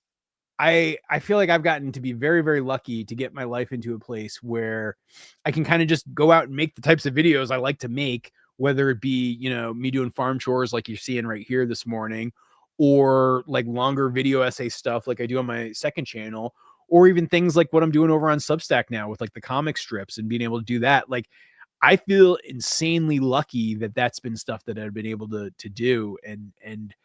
A: I feel like I've gotten to be very, very lucky to get my life into a place where I can kind of just go out and make the types of videos I like to make, whether it be, me doing farm chores like you're seeing right here this morning, or like longer video essay stuff like I do on my second channel, or even things like what I'm doing over on Substack now with like the comic strips and being able to do that. Like I feel insanely lucky that that's been stuff that I've been able to do. And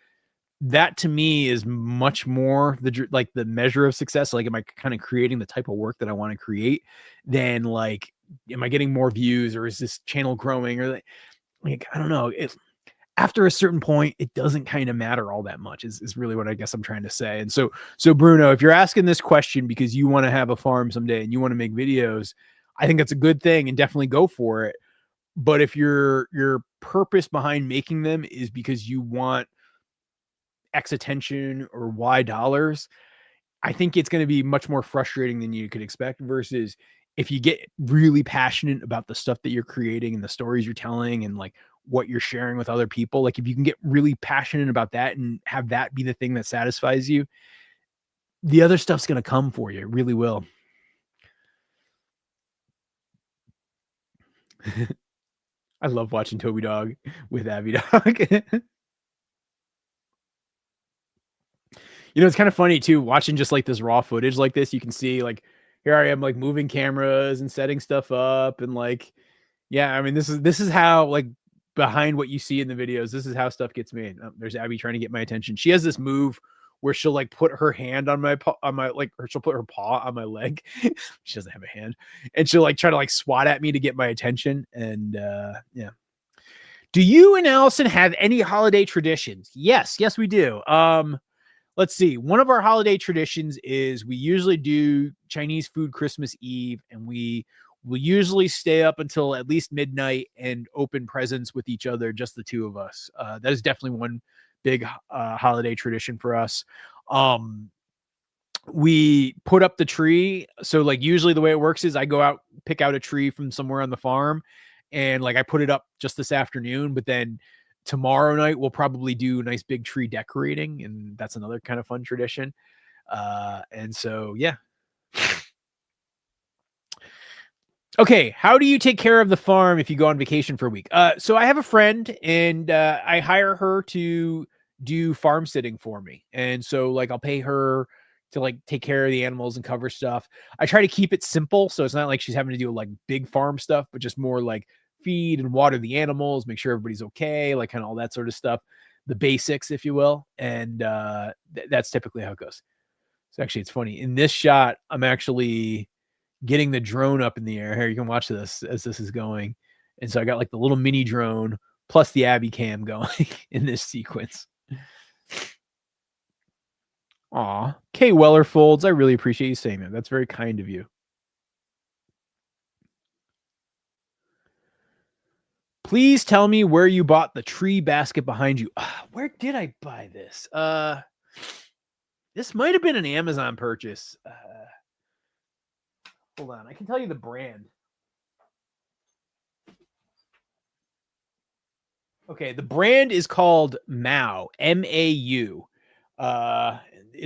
A: that to me is much more the measure of success. Like, am I kind of creating the type of work that I want to create than like, am I getting more views or is this channel growing or like I don't know. After a certain point, it doesn't kind of matter all that much is really what I guess I'm trying to say. And so Bruno, if you're asking this question because you want to have a farm someday and you want to make videos, I think that's a good thing and definitely go for it. But if your purpose behind making them is because you want X attention or Y dollars, I think it's going to be much more frustrating than you could expect versus if you get really passionate about the stuff that you're creating and the stories you're telling and like what you're sharing with other people. Like if you can get really passionate about that and have that be the thing that satisfies you, the other stuff's going to come for you. It really will. I love watching Toby Dog with Abby Dog. It's kind of funny too, watching just like this raw footage like this. You can see like here I am like moving cameras and setting stuff up and like, yeah, I mean, this is how like behind what you see in the videos, this is how stuff gets made. There's Abby trying to get my attention. She has this move where she'll like put her hand on my like, or she'll put her paw on my leg. She doesn't have a hand, and she'll like try to like swat at me to get my attention. And yeah. Do you and Allison have any holiday traditions? Yes, we do. Let's see. One of our holiday traditions is we usually do Chinese food Christmas Eve, and we will usually stay up until at least midnight and open presents with each other, just the two of us. That is definitely one big holiday tradition for us. We put up the tree. So like usually the way it works is I go out, pick out a tree from somewhere on the farm, and like I put it up just this afternoon, but then tomorrow night we'll probably do a nice big tree decorating, and that's another kind of fun tradition. And so yeah. Okay, how do you take care of the farm if you go on vacation for a week? So I have a friend, and I hire her to do farm sitting for me. And so like I'll pay her to like take care of the animals and cover stuff. I try to keep it simple, so it's not like she's having to do like big farm stuff, but just more like feed and water the animals, make sure everybody's okay, like kind of all that sort of stuff, the basics, if you will. And that's typically how it goes. So actually, it's funny. In this shot, I'm actually getting the drone up in the air. Here, you can watch this as this is going. And so I got like the little mini drone plus the Abby cam going in this sequence. Aw, Kay Wellerfolds, I really appreciate you saying that. That's very kind of you. Please tell me where you bought the tree basket behind you. Where did I buy this? This might have been an Amazon purchase. Hold on, I can tell you the brand. Okay, the brand is called Mau, M-A-U.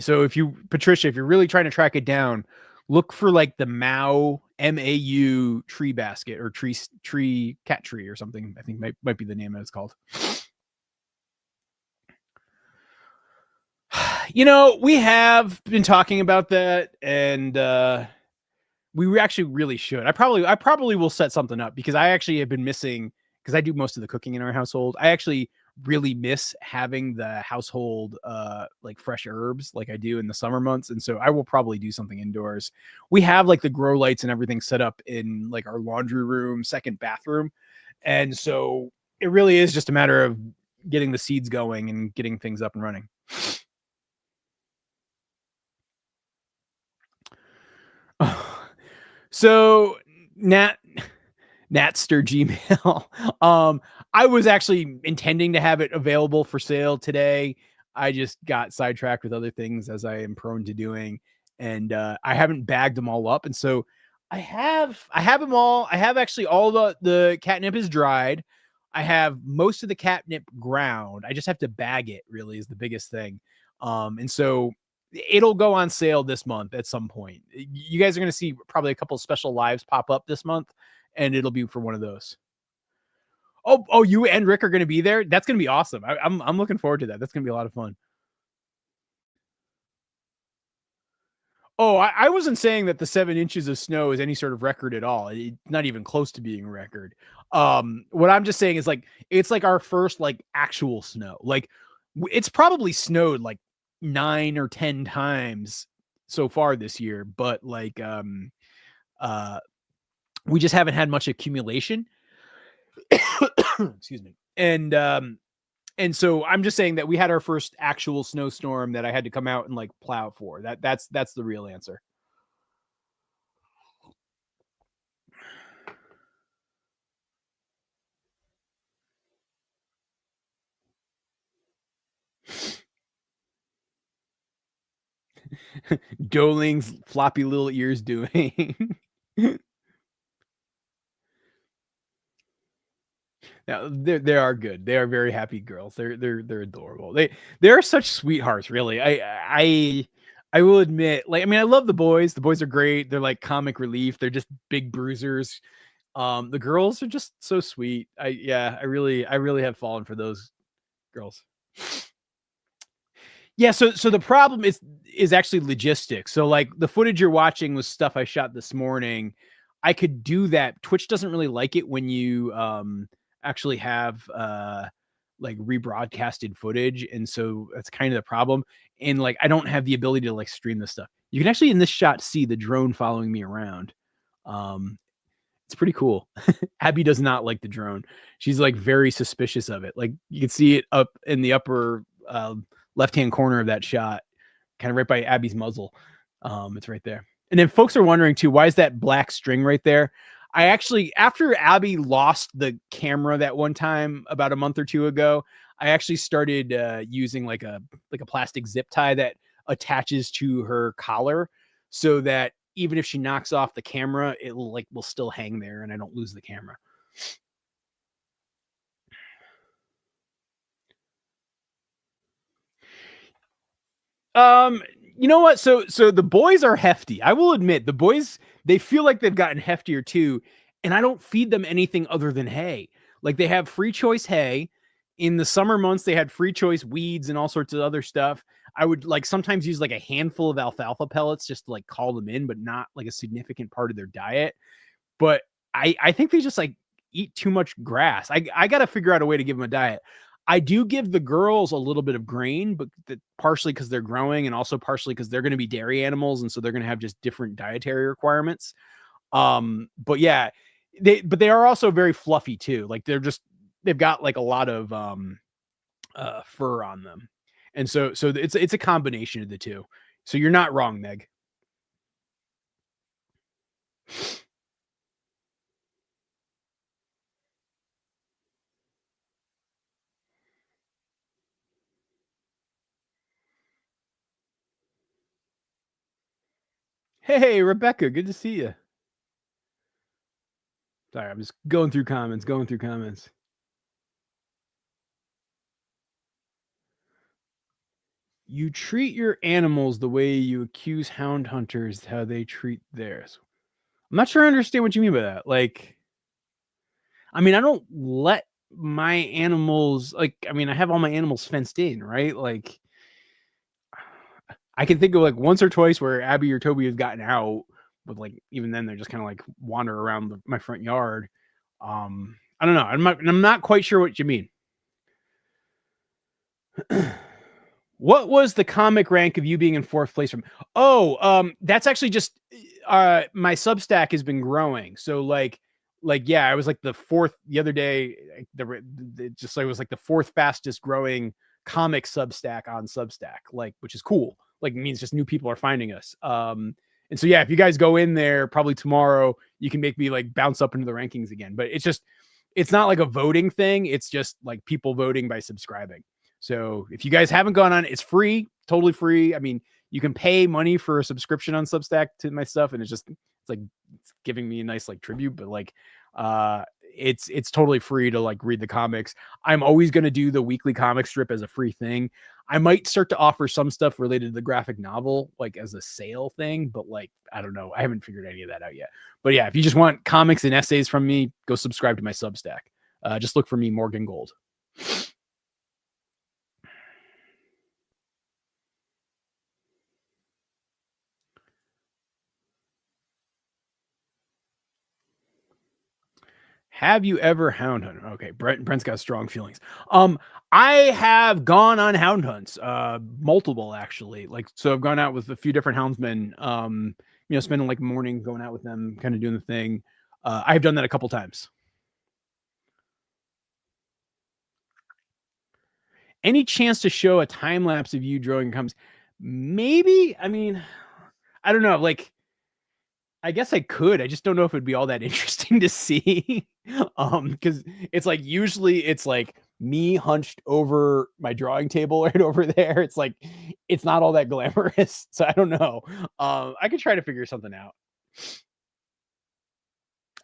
A: So if you, Patricia, if you're really trying to track it down, look for like the Mau M-A-U tree basket or tree cat tree or something. I think might be the name that it's called. You know, we have been talking about that, and we actually really should. I probably will set something up because I actually have been missing, because I do most of the cooking in our household. I actually really miss having the household like fresh herbs like I do in the summer months, and so I will probably do something indoors. We have like the grow lights and everything set up in like our laundry room, second bathroom, and so it really is just a matter of getting the seeds going and getting things up and running. So Nat Natster Gmail. I was actually intending to have it available for sale today. I just got sidetracked with other things, as I am prone to doing, and I haven't bagged them all up. And so I have them all. I have actually all the catnip is dried. I have most of the catnip ground. I just have to bag it. Really, is the biggest thing. And so it'll go on sale this month at some point. You guys are going to see probably a couple of special lives pop up this month, and it'll be for one of those. Oh, you and Rick are going to be there. That's going to be awesome. I'm looking forward to that. That's going to be a lot of fun. Oh, I wasn't saying that the 7 inches of snow is any sort of record at all. It's not even close to being a record. What I'm just saying is like it's like our first like actual snow. Like it's probably snowed like 9 or 10 times so far this year, but like uh we just haven't had much accumulation. Excuse me. And so I'm just saying that we had our first actual snowstorm that I had to come out and like plow for. That's the real answer. Doling's floppy little ears doing. Now they are good. They are very happy girls. They're adorable. They're such sweethearts, really. I will admit, like I mean, I love the boys. The boys are great. They're like comic relief. They're just big bruisers. The girls are just so sweet. I really have fallen for those girls. Yeah, so the problem is actually logistics. So like the footage you're watching was stuff I shot this morning. I could do that. Twitch doesn't really like it when you actually have like rebroadcasted footage, and so that's kind of the problem. And like I don't have the ability to like stream this stuff. You can actually in this shot see the drone following me around. Um it's pretty cool. Abby does not like the drone. She's like very suspicious of it. Like you can see it up in the upper left-hand corner of that shot, kind of right by Abby's muzzle. It's right there. And then folks are wondering too, why is that black string right there? I actually, after Abby lost the camera that one time about a month or two ago, I actually started using like a plastic zip tie that attaches to her collar, so that even if she knocks off the camera, it will still hang there, and I don't lose the camera. Um, you know what? So the boys are hefty. I will admit, the boys, they feel like they've gotten heftier too, and I don't feed them anything other than hay. Like they have free choice hay. In the summer months, they had free choice weeds and all sorts of other stuff. I would like sometimes use like a handful of alfalfa pellets just to like call them in, but not like a significant part of their diet. But I think they just like eat too much grass. I got to figure out a way to give them a diet. I do give the girls a little bit of grain, but partially because they're growing and also partially because they're going to be dairy animals. And so they're going to have just different dietary requirements. But yeah, they are also very fluffy too. Like they've got like a lot of fur on them. And so it's a combination of the two. So you're not wrong, Meg. Hey, Rebecca, good to see you. Sorry, I'm just going through comments. You treat your animals the way you accuse hound hunters how they treat theirs. I'm not sure I understand what you mean by that. Like, I mean, I don't let my animals, like, I mean, I have all my animals fenced in, right? Like, I can think of like once or twice where Abby or Toby has gotten out, but like even then they're just kind of like wander around my front yard. I don't know. I'm not quite sure what you mean. What was the comic rank of you being in fourth place from? Oh, that's actually just my Substack has been growing. So like yeah, I was like the fourth the other day. Just like it was like the fourth fastest growing comic Substack on Substack, like which is cool. Like it means just new people are finding us. And so yeah, if you guys go in there probably tomorrow, you can make me like bounce up into the rankings again. But it's not like a voting thing. It's just like people voting by subscribing. So if you guys haven't gone on, it's free, totally free. I mean, you can pay money for a subscription on Substack to my stuff, and it's like it's giving me a nice like tribute, but like it's totally free to like read the comics. I'm always going to do the weekly comic strip as a free thing. I might start to offer some stuff related to the graphic novel like as a sale thing, but like I don't know. I haven't figured any of that out yet. But yeah, if you just want comics and essays from me, go subscribe to my Substack. Just look for me, Morgan Gold. Have you ever hound hunted? Okay, Brent's got strong feelings. I have gone on hound hunts, multiple actually. Like, so I've gone out with a few different houndsmen. Spending like morning going out with them, kind of doing the thing. I've done that a couple times. Any chance to show a time lapse of you drawing comes? Maybe. I mean, I don't know. Like, I guess I could. I just don't know if it'd be all that interesting to see. Because it's like usually it's like me hunched over my drawing table right over there. It's like it's not all that glamorous. So I don't know. I could try to figure something out.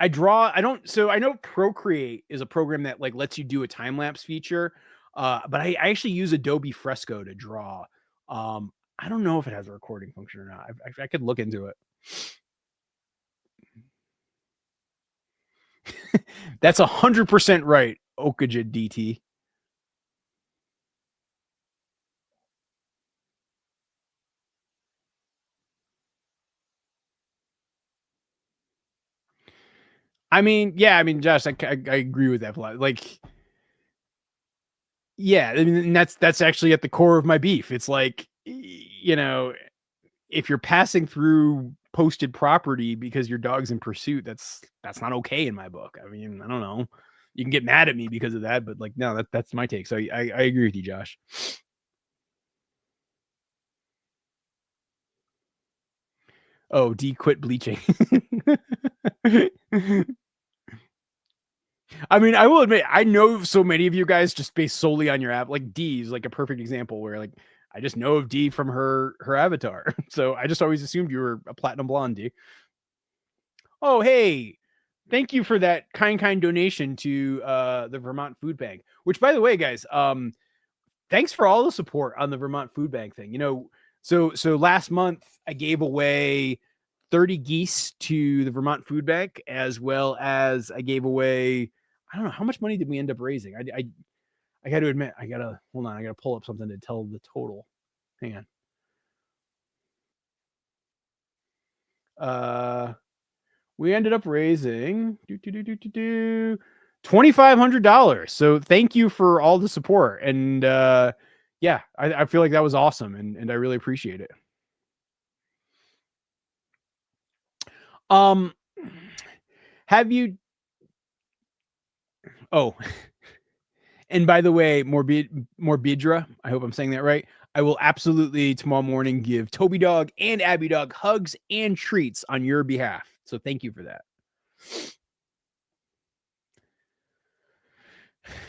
A: I don't so I know Procreate is a program that like lets you do a time lapse feature. But I actually use Adobe Fresco to draw. I don't know if it has a recording function or not. I could look into it. That's 100% right, Okaja DT. I mean, yeah, I mean, Josh, I agree with that a lot. Like, yeah, I mean, that's actually at the core of my beef. It's like, if you're passing through posted property because your dog's in pursuit, that's not okay in my book. I mean, I don't know. You can get mad at me because of that, but like, no, that's my take. So I agree with you, Josh. Oh, D quit bleaching. I mean, I will admit, I know so many of you guys just based solely on your app. Like D is like a perfect example where like I just know of D from her avatar. So I just always assumed you were a platinum blonde D. Oh, hey, thank you for that kind donation to the Vermont Food Bank. Which, by the way, guys, thanks for all the support on the Vermont Food Bank thing. So last month I gave away 30 geese to the Vermont Food Bank, as well as I gave away, I don't know, how much money did we end up raising? I got to admit, I got to pull up something to tell the total. Hang on. We ended up raising $2,500. So thank you for all the support. And yeah, I feel like that was awesome, and I really appreciate it. Um, have you? Oh, And by the way, Morbidra, I hope I'm saying that right. I will absolutely tomorrow morning give Toby Dog and Abby Dog hugs and treats on your behalf. So thank you for that.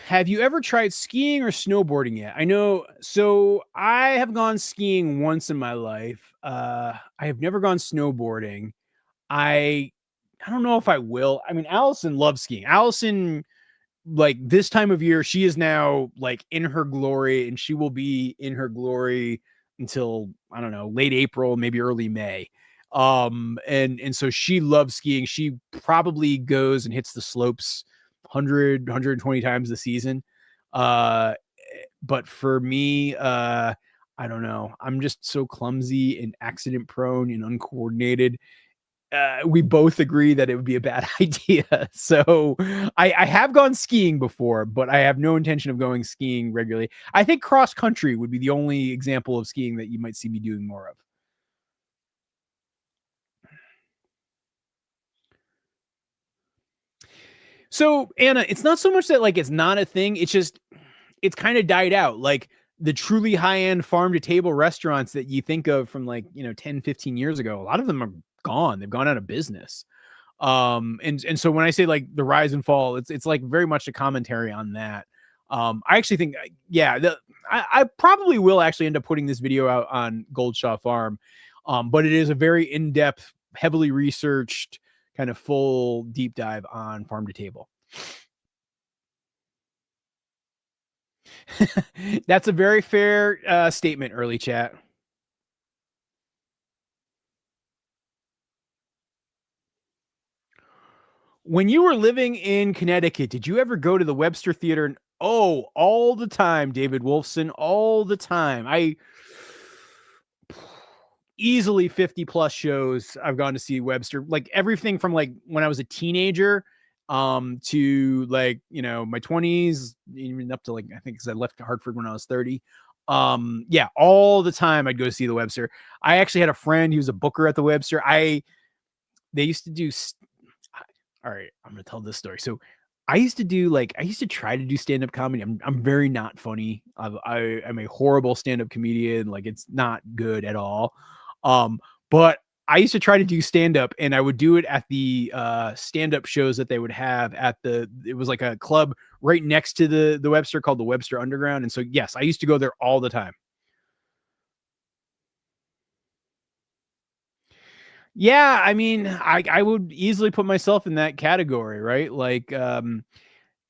A: Have you ever tried skiing or snowboarding yet? I know. So I have gone skiing once in my life. I have never gone snowboarding. I I don't know if I will. I mean, Allison loves skiing. Allison, like this time of year, she is now like in her glory, and she will be in her glory until I don't know, late April, maybe early May. And so she loves skiing. She probably goes and hits the slopes 100 times a season. Uh but for me, I don't know. I'm just so clumsy and accident prone and uncoordinated. We both agree that it would be a bad idea. So I have gone skiing before, but I have no intention of going skiing regularly. I think cross country would be the only example of skiing that you might see me doing more of. So Anna, it's not so much that like it's not a thing. It's just it's kind of died out. Like the truly high-end farm to table restaurants that you think of from like, 10, 15 years ago, a lot of them are gone. They've gone out of business. And so when I say like the rise and fall, it's like very much a commentary on that. I actually think, yeah, I probably will actually end up putting this video out on Goldshaw Farm. But it is a very in-depth, heavily researched kind of full deep dive on farm to table. That's a very fair statement, early chat. When you were living in Connecticut, did you ever go to the Webster Theater? Oh, all the time, David Wolfson, all the time. I easily 50 plus shows I've gone to see Webster, like everything from like when I was a teenager to like, my 20s, even up to like, I think because I left Hartford when I was 30. Yeah, all the time I'd go see the Webster. I actually had a friend who was a booker at the Webster. They used to do all right, I'm gonna tell this story. So I used to try to do stand-up comedy. I'm very not funny. I'm a horrible stand-up comedian. Like it's not good at all. But I used to try to do stand-up, and I would do it at the stand-up shows that they would have at it was like a club right next to the Webster called the Webster Underground. And so yes, I used to go there all the time. Yeah, I mean, I would easily put myself in that category, right? Like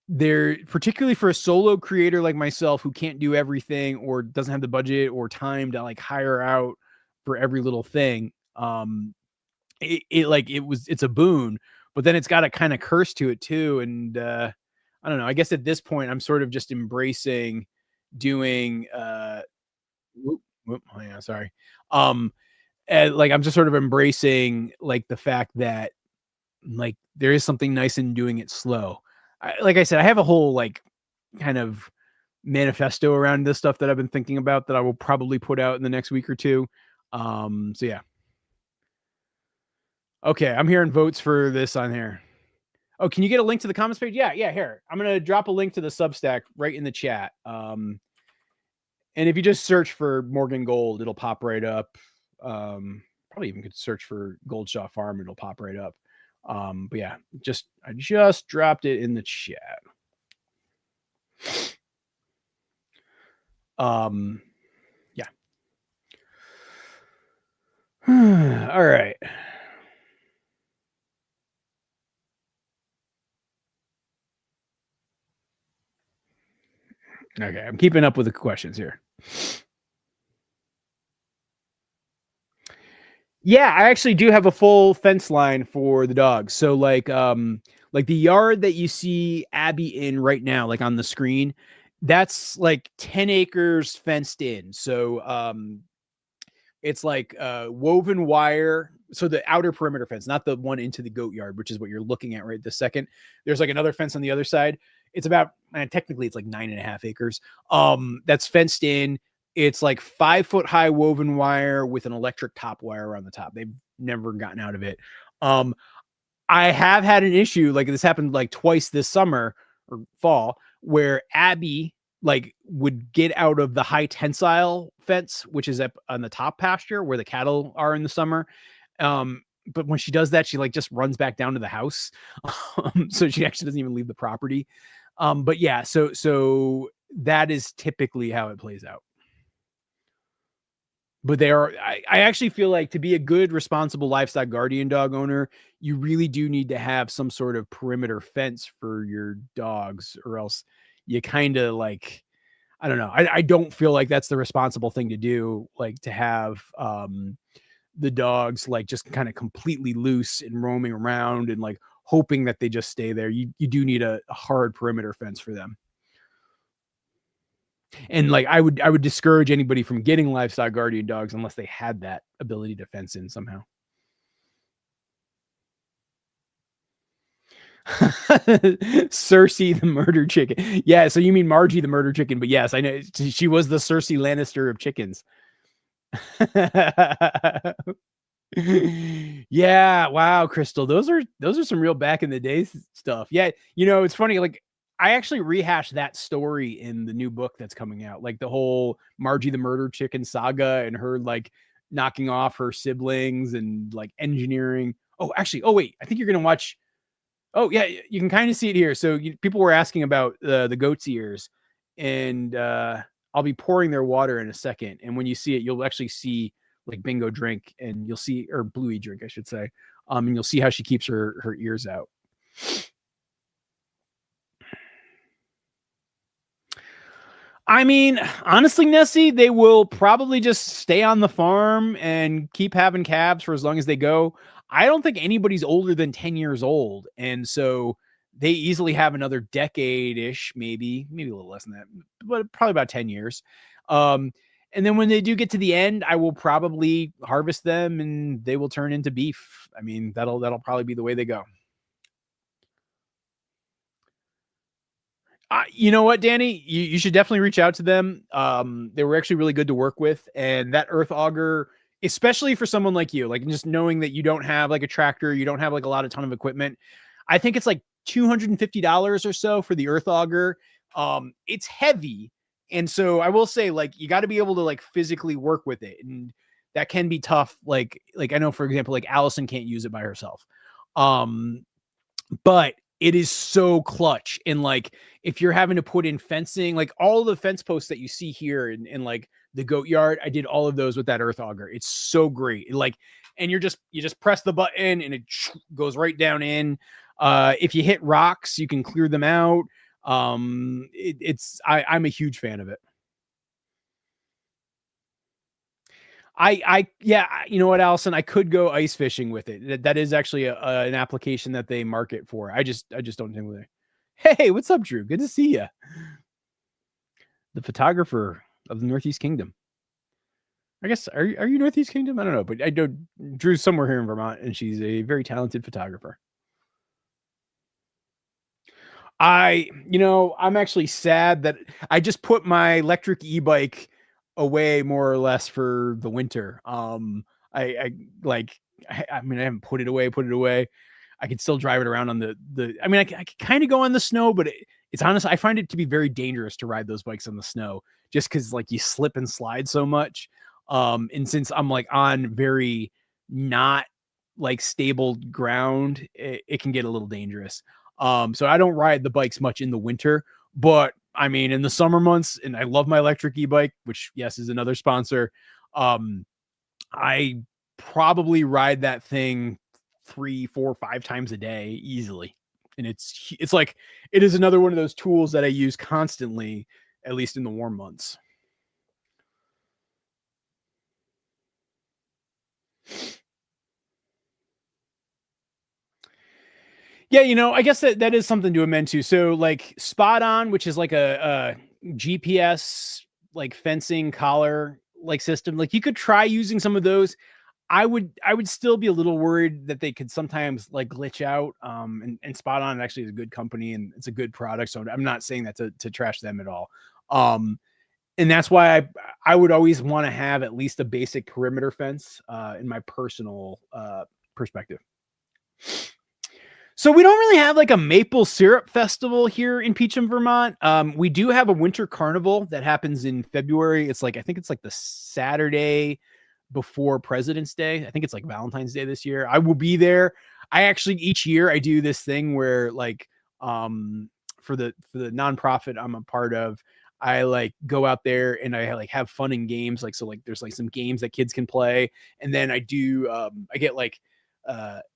A: there, particularly for a solo creator like myself who can't do everything or doesn't have the budget or time to like hire out for every little thing. It's a boon, but then it's got a kind of curse to it too. And I don't know, I guess at this point I'm sort of just embracing doing oh yeah, sorry. Um and like I'm just sort of embracing like the fact that like there is something nice in doing it slow. Like I said, I have a whole like kind of manifesto around this stuff that I've been thinking about that I will probably put out in the next week or two. So yeah. Okay, I'm hearing votes for this on here. Oh, can you get a link to the comments page? Yeah, here. I'm gonna drop a link to the Substack right in the chat. And if you just search for Morgan Gold, it'll pop right up. Probably even could search for Goldshaw Farm, it'll pop right up. But yeah, I just dropped it in the chat. Yeah. All right. Okay, I'm keeping up with the questions here. Yeah, I actually do have a full fence line for the dogs. So like the yard that you see Abby in right now, like on the screen, that's like 10 acres fenced in. So it's like woven wire. So the outer perimeter fence, not the one into the goat yard, which is what you're looking at right this second. There's like another fence on the other side. It's about, technically it's like 9.5 acres. That's fenced in. It's like 5-foot high woven wire with an electric top wire on the top. They've never gotten out of it. I have had an issue like this happened like twice this summer or fall, where Abby like would get out of the high tensile fence, which is up on the top pasture where the cattle are in the summer. But when she does that, she like just runs back down to the house. So she actually doesn't even leave the property. But yeah, so that is typically how it plays out. But I actually feel like to be a good, responsible livestock guardian dog owner, you really do need to have some sort of perimeter fence for your dogs, or else you kind of like, I don't know. I don't feel like that's the responsible thing to do. Like to have the dogs like just kind of completely loose and roaming around and like hoping that they just stay there. You do need a hard perimeter fence for them. And like I would discourage anybody from getting livestock guardian dogs unless they had that ability to fence in somehow. Cersei the murder chicken. Yeah, so you mean Margie the murder chicken, but yes, I know she was the Cersei Lannister of chickens. Yeah, wow, Crystal. Those are some real back in the days stuff. Yeah, it's funny, like I actually rehashed that story in the new book that's coming out. Like the whole Margie the murder chicken saga and her like knocking off her siblings and like engineering. Oh, actually, wait, I think you're going to watch. Oh, yeah, you can kind of see it here. So people were asking about the goat's ears, and I'll be pouring their water in a second. And when you see it, you'll actually see like Bingo drink, and you'll see, or Bluey drink, I should say. And you'll see how she keeps her ears out. I mean, honestly, Nessie, they will probably just stay on the farm and keep having calves for as long as they go. I don't think anybody's older than 10 years old. And so they easily have another decade-ish, maybe a little less than that, but probably about 10 years. And then when they do get to the end, I will probably harvest them and they will turn into beef. I mean, that'll probably be the way they go. You know what, Danny? You should definitely reach out to them. They were actually really good to work with, and that earth auger, especially for someone like you, like just knowing that you don't have like a tractor, you don't have like a ton of equipment. I think it's like $250 or so for the earth auger. It's heavy, and so I will say, like, you got to be able to like physically work with it, and that can be tough. Like I know, for example, like Allison can't use it by herself. But it is so clutch. And like, if you're having to put in fencing, like all the fence posts that you see here in like the goat yard, I did all of those with that earth auger. It's so great. Like, and you just press the button and it goes right down in. If you hit rocks, you can clear them out. I'm a huge fan of it. Yeah, you know what, Allison, I could go ice fishing with it. That is actually an application that they market for. I just don't think with it. Hey, what's up, Drew? Good to see you. The photographer of the Northeast Kingdom. I guess are you Northeast Kingdom? I don't know, but I know Drew's somewhere here in Vermont, and she's a very talented photographer. I'm actually sad that I just put my electric e-bike away more or less for the winter. I like, I mean, I haven't put it away. I can still drive it around on I mean, I can kind of go on the snow, but it's honest. I find it to be very dangerous to ride those bikes on the snow just because like you slip and slide so much. And since I'm like on very not like stable ground, it can get a little dangerous. So I don't ride the bikes much in the winter, but I mean, in the summer months, and I love my electric e-bike, which yes, is another sponsor. I probably ride that thing 3, 4, 5 times a day easily. And it's like, it is another one of those tools that I use constantly, at least in the warm months. Yeah, I guess that is something to amend to. So like Spot On, which is like a GPS like fencing collar like system, like you could try using some of those. I would still be a little worried that they could sometimes like glitch out. And Spot On actually is a good company and it's a good product. So I'm not saying that to trash them at all. And that's why I would always want to have at least a basic perimeter fence in my personal perspective. So we don't really have like a maple syrup festival here in Peacham, Vermont. We do have a winter carnival that happens in February. It's like I think it's like the Saturday before President's Day. I think it's like Valentine's Day this year. I will be there. I actually each year I do this thing where like for the nonprofit I'm a part of, I like go out there and I like have fun in games. Like so like there's like some games that kids can play, and then I do I get like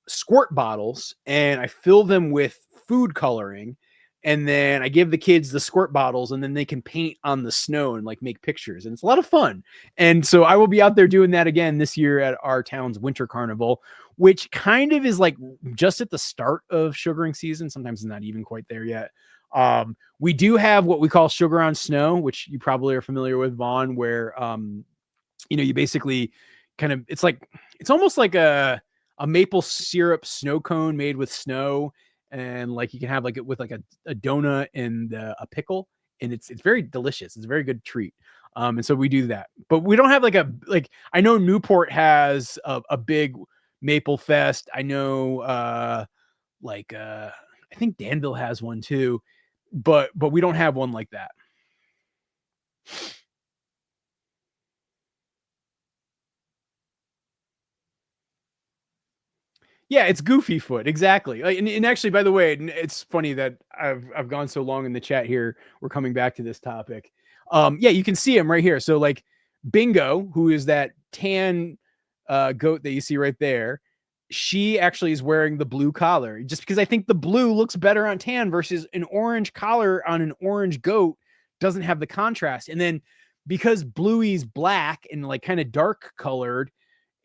A: squirt bottles and I fill them with food coloring. And then I give the kids the squirt bottles and then they can paint on the snow and like make pictures. And it's a lot of fun. And so I will be out there doing that again this year at our town's winter carnival, which kind of is like just at the start of sugaring season. Sometimes it's not even quite there yet. We do have what we call sugar on snow, which you probably are familiar with, Vaughn, where, you basically kind of, it's almost like a maple syrup snow cone made with snow, and like you can have like it with like a donut and a pickle, and it's very delicious. It's a very good treat. And so we do that, but we don't have like I know Newport has a big maple fest. I know I think Danville has one too, but we don't have one like that. Yeah, it's Goofy Foot, exactly. And actually, by the way, it's funny that I've gone so long in the chat here. We're coming back to this topic. Yeah, you can see him right here. So like Bingo, who is that tan goat that you see right there, she actually is wearing the blue collar, just because I think the blue looks better on tan versus an orange collar on an orange goat doesn't have the contrast. And then because Bluey's black and like kind of dark colored,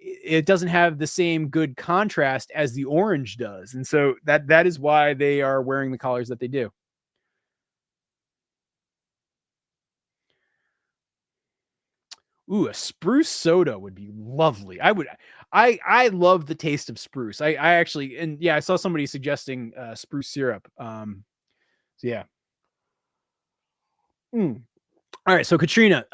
A: it doesn't have the same good contrast as the orange does. And so that is why they are wearing the collars that they do. Ooh, a spruce soda would be lovely. I love the taste of spruce. I actually, and yeah, I saw somebody suggesting spruce syrup. So yeah. Mm. All right, so Katrina,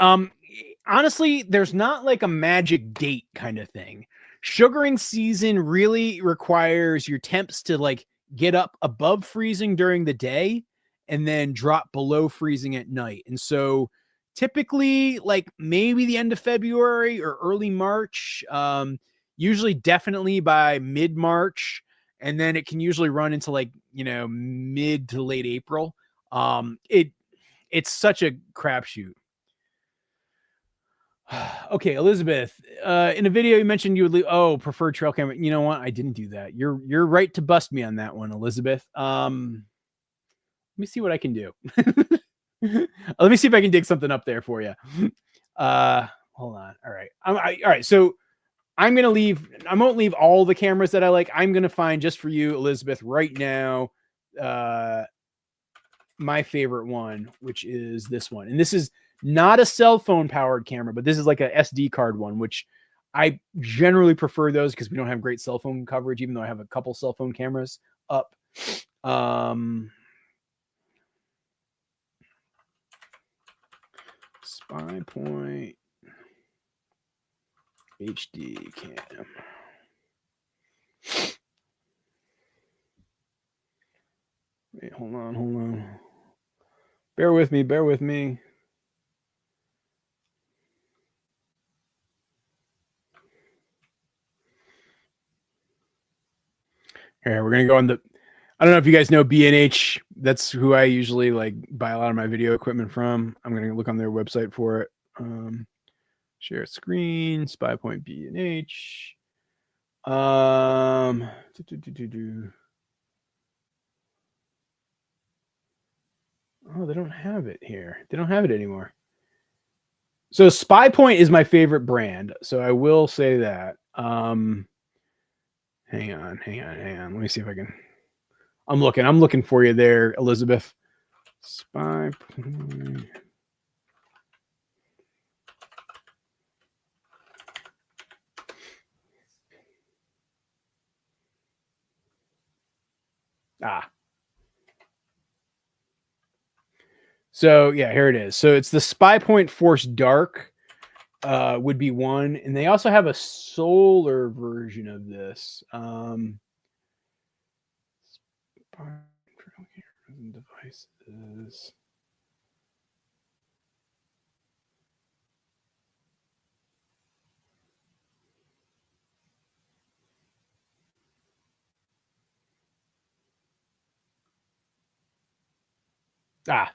A: honestly, there's not like a magic date kind of thing. Sugaring season really requires your temps to like get up above freezing during the day and then drop below freezing at night. And so typically like maybe the end of February or early March, usually definitely by mid-March, and then it can usually run into like, mid to late April. It's such a crapshoot. Okay, Elizabeth. In a video you mentioned you would preferred trail camera. You know what? I didn't do that. You're right to bust me on that one, Elizabeth. Let me see what I can do. Let me see if I can dig something up there for you. Hold on. All right. All right. So I'm gonna leave. I won't leave all the cameras that I like. I'm gonna find just for you, Elizabeth, right now. My favorite one, which is this one, and this is not a cell phone powered camera, but this is like a SD card one, which I generally prefer those because we don't have great cell phone coverage, even though I have a couple cell phone cameras up. Spy Point HD cam. Wait, hold on. Bear with me. Here, we're gonna go on the. I don't know if you guys know B&H. That's who I usually like buy a lot of my video equipment from. I'm gonna look on their website for it. Share screen. Spy Point B&H. Oh, they don't have it here. They don't have it anymore. So Spy Point is my favorite brand. So I will say that. Hang on. Let me see if I can. I'm looking for you there, Elizabeth. Spy Point. So yeah, here it is. So it's the Spy Point Force Dark would be one, and they also have a solar version of this. Find trail cameras and devices.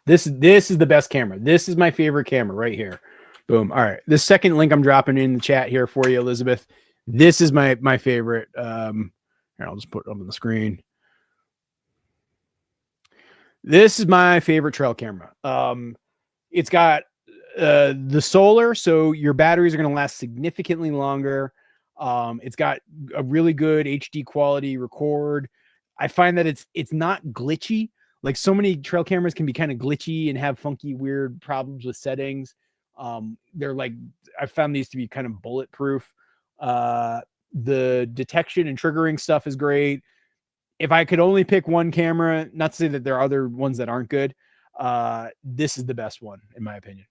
A: This is the best camera. This is my favorite camera right here. Boom. All right. The second link I'm dropping in the chat here for you, Elizabeth. This is my favorite. Here, I'll just put it up on the screen. This is my favorite trail camera. It's got the solar, so your batteries are going to last significantly longer. It's got a really good HD quality record. I find that it's not glitchy. Like so many trail cameras can be kind of glitchy and have funky, weird problems with settings. They're like, I found these to be kind of bulletproof. The detection and triggering stuff is great. If I could only pick one camera, not to say that there are other ones that aren't good, this is the best one in my opinion.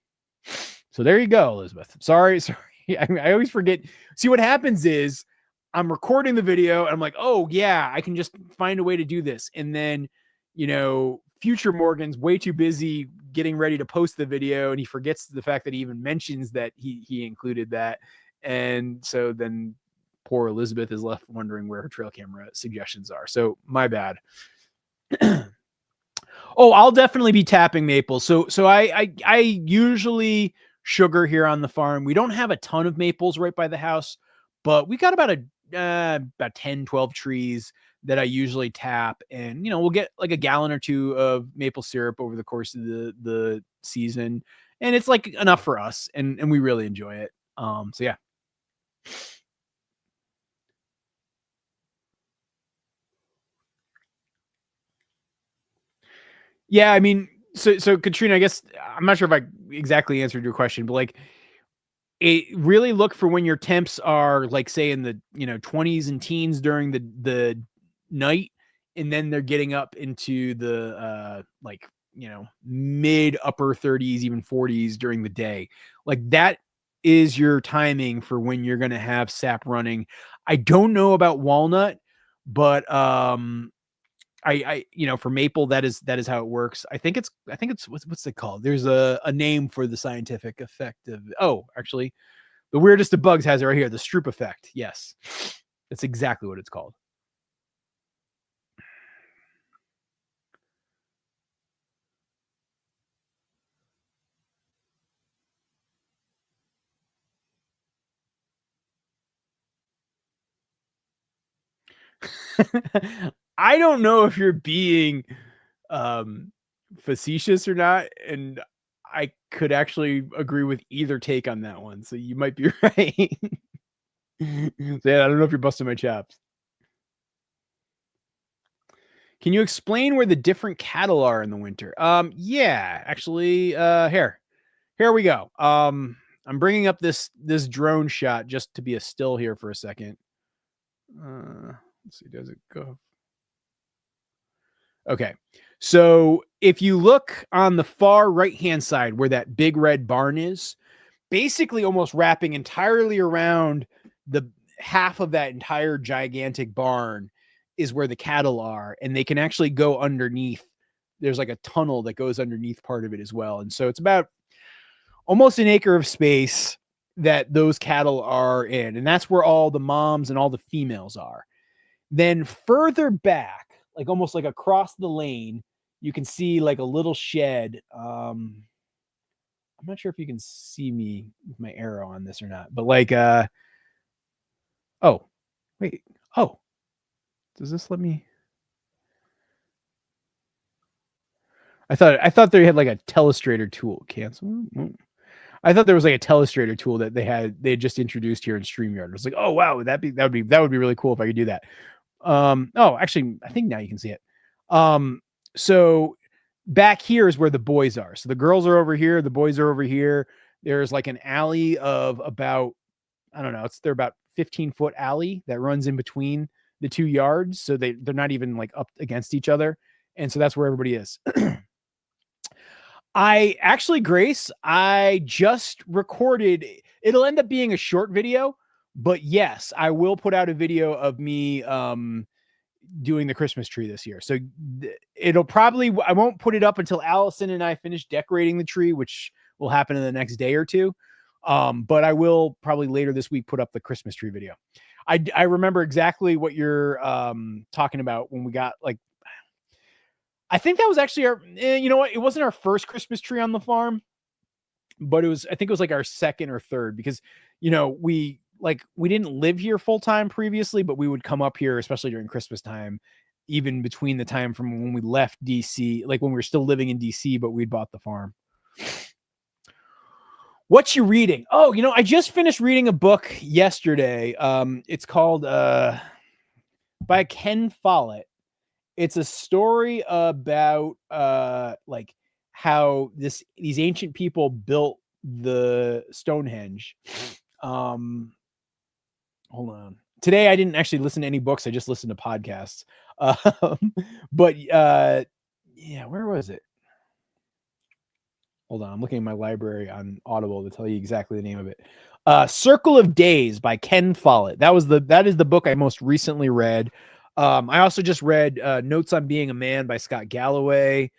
A: So there you go, Elizabeth. Sorry. I always forget. See, what happens is I'm recording the video and I'm like, oh yeah, I can just find a way to do this. And then, future Morgan's way too busy getting ready to post the video, and he forgets the fact that he even mentions that he included that. And so then poor Elizabeth is left wondering where her trail camera suggestions are. So my bad. Oh, I'll definitely be tapping maple. So I usually sugar here on the farm. We don't have a ton of maples right by the house, but we got about 10, 12 trees that I usually tap, and we'll get like a gallon or two of maple syrup over the course of the season, and it's like enough for us, and we really enjoy it. So yeah. Yeah, I mean, so Katrina, I guess I'm not sure if I exactly answered your question, but like, it really look for when your temps are like, say, in the 20s and teens during the night, and then they're getting up into the mid upper 30s, even 40s during the day. Like that is your timing for when you're going to have sap running. I don't know about walnut, but I for maple, that is how it works. I think it's what's it called? There's a name for the scientific effect of, actually the weirdest of bugs has it right here, the Stroop effect. Yes. That's exactly what it's called. I don't know if you're being facetious or not, and I could actually agree with either take on that one. So you might be right. So yeah, I don't know if you're busting my chops. Can you explain where the different cattle are in the winter? Yeah, actually, here we go. I'm bringing up this drone shot just to be a still here for a second. Let's see, does it go? Okay. So if you look on the far right-hand side where that big red barn is, basically almost wrapping entirely around the half of that entire gigantic barn is where the cattle are, and they can actually go underneath. There's like a tunnel that goes underneath part of it as well. And so it's about almost an acre of space that those cattle are in. And that's where all the moms and all the females are. Then further back, like almost like across the lane, you can see like a little shed. I'm not sure if you can see me with my arrow on this or not, but like, oh, wait. Oh, does this let me? I thought they had like a telestrator tool. Cancel. I thought there was like a telestrator tool that they had just introduced here in StreamYard. I was like, oh wow, that would be really cool if I could do that. Oh, actually, I think now you can see it. So back here is where the boys are. So the girls are over here, the boys are over here. There's like an alley of about, I don't know, they're about 15-foot alley that runs in between the 2 yards. So they're not even like up against each other. And so that's where everybody is. Grace, I just recorded, it'll end up being a short video, but yes, I will put out a video of me doing the Christmas tree this year. So it'll probably, I won't put it up until Allison and I finish decorating the tree, which will happen in the next day or two. But I will probably later this week put up the Christmas tree video. I remember exactly what you're talking about when we got like, I think that was actually our, you know what? It wasn't our first Christmas tree on the farm, but I think it was like our second or third because, you know, we didn't live here full time previously, but we would come up here, especially during Christmas time, even between the time from when we left DC, like when we were still living in DC, but we'd bought the farm. What you reading? Oh, you know, I just finished reading a book yesterday. It's called by Ken Follett. It's a story about like how these ancient people built the Stonehenge. Hold on. Today I didn't actually listen to any books. I just listened to podcasts. But yeah, where was it? Hold on, I'm looking at my library on Audible to tell you exactly the name of it. Circle of Days by Ken Follett. That is the book I most recently read. I also just read Notes on Being a Man by Scott Galloway.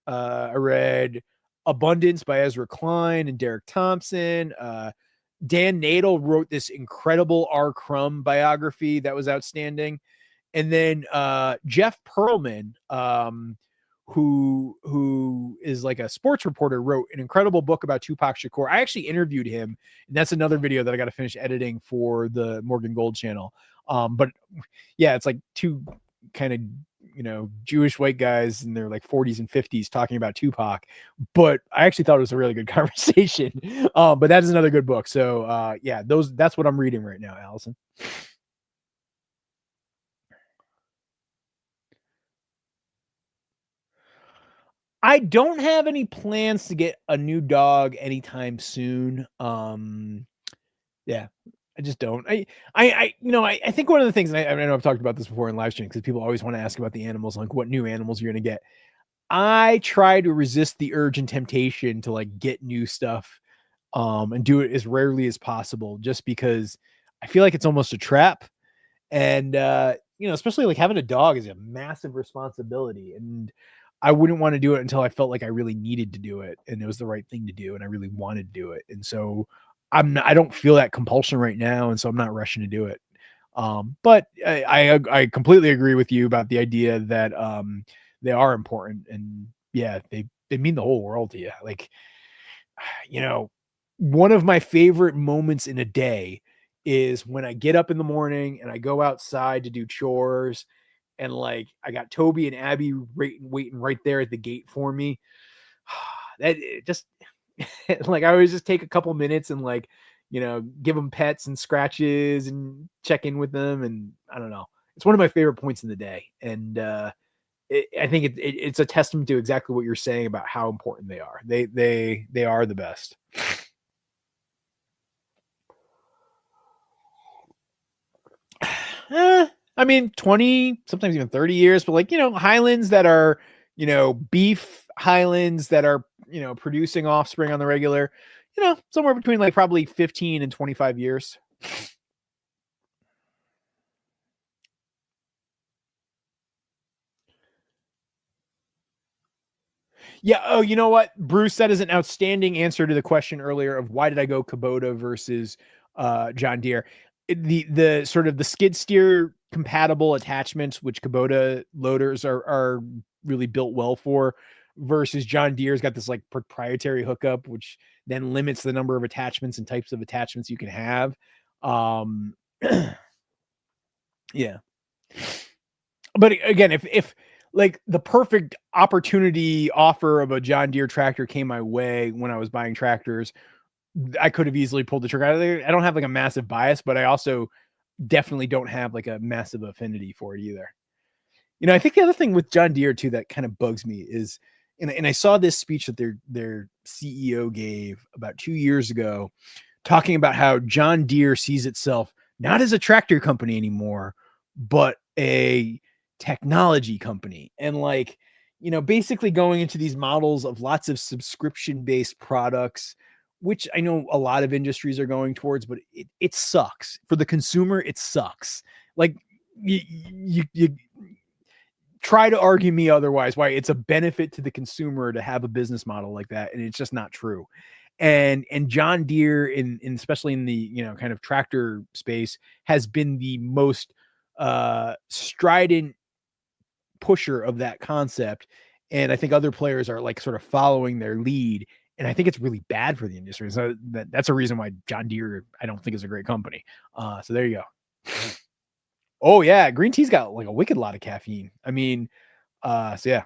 A: I read Abundance by Ezra Klein and Derek Thompson. Dan Nadel wrote this incredible R. Crumb biography that was outstanding. And then Jeff Pearlman, who is like a sports reporter, wrote an incredible book about Tupac Shakur. I actually interviewed him, and that's another video that I got to finish editing for the Morgan Gold channel. But yeah, it's like two kind of, you know, Jewish white guys in their like 40s and 50s talking about Tupac. But I actually thought it was a really good conversation. But that is another good book. So yeah, that's what I'm reading right now, Allison. I don't have any plans to get a new dog anytime soon. Yeah, I just don't. I think one of the things, and I know I've talked about this before in live stream because people always want to ask about the animals, like what new animals you're going to get. I try to resist the urge and temptation to like get new stuff, and do it as rarely as possible, just because I feel like it's almost a trap. And, you know, especially like having a dog is a massive responsibility, and I wouldn't want to do it until I felt like I really needed to do it and it was the right thing to do and I really wanted to do it. And so I don't feel that compulsion right now, and so I'm not rushing to do it. But I completely agree with you about the idea that they are important, and yeah, they mean the whole world to you. Like, you know, one of my favorite moments in a day is when I get up in the morning and I go outside to do chores, and like I got Toby and Abby waiting right there at the gate for me. That it just like I always just take a couple minutes and like, you know, give them pets and scratches and check in with them, and I don't know. It's one of my favorite points in the day, and I think it's a testament to exactly what you're saying about how important they are. They are the best. I mean, 20, sometimes even 30 years, but like, you know, Highlands that are, you know, beef Highlands that are, you know, producing offspring on the regular, you know, somewhere between like probably 15 and 25 years. Yeah. Oh, you know what? Bruce, that is an outstanding answer to the question earlier of why did I go Kubota versus John Deere. The sort of the skid steer compatible attachments, which Kubota loaders are really built well for, versus John Deere's got this like proprietary hookup, which then limits the number of attachments and types of attachments you can have. Yeah. But again, if like the perfect opportunity offer of a John Deere tractor came my way when I was buying tractors, I could have easily pulled the trigger. I don't have like a massive bias, but I also definitely don't have like a massive affinity for it either. You know, I think the other thing with John Deere too that kind of bugs me is, and I saw this speech that their CEO gave about 2 years ago, talking about how John Deere sees itself not as a tractor company anymore, but a technology company. And like, you know, basically going into these models of lots of subscription-based products, which I know a lot of industries are going towards, but it sucks. For the consumer, it sucks. Like you try to argue me otherwise, why it's a benefit to the consumer to have a business model like that, and it's just not true. And John Deere in especially in the kind of tractor space has been the most strident pusher of that concept, and I think other players are like sort of following their lead, and I think it's really bad for the industry. So that's a reason why John Deere I don't think is a great company. So there you go. Oh yeah, green tea's got like a wicked lot of caffeine. I mean, so yeah.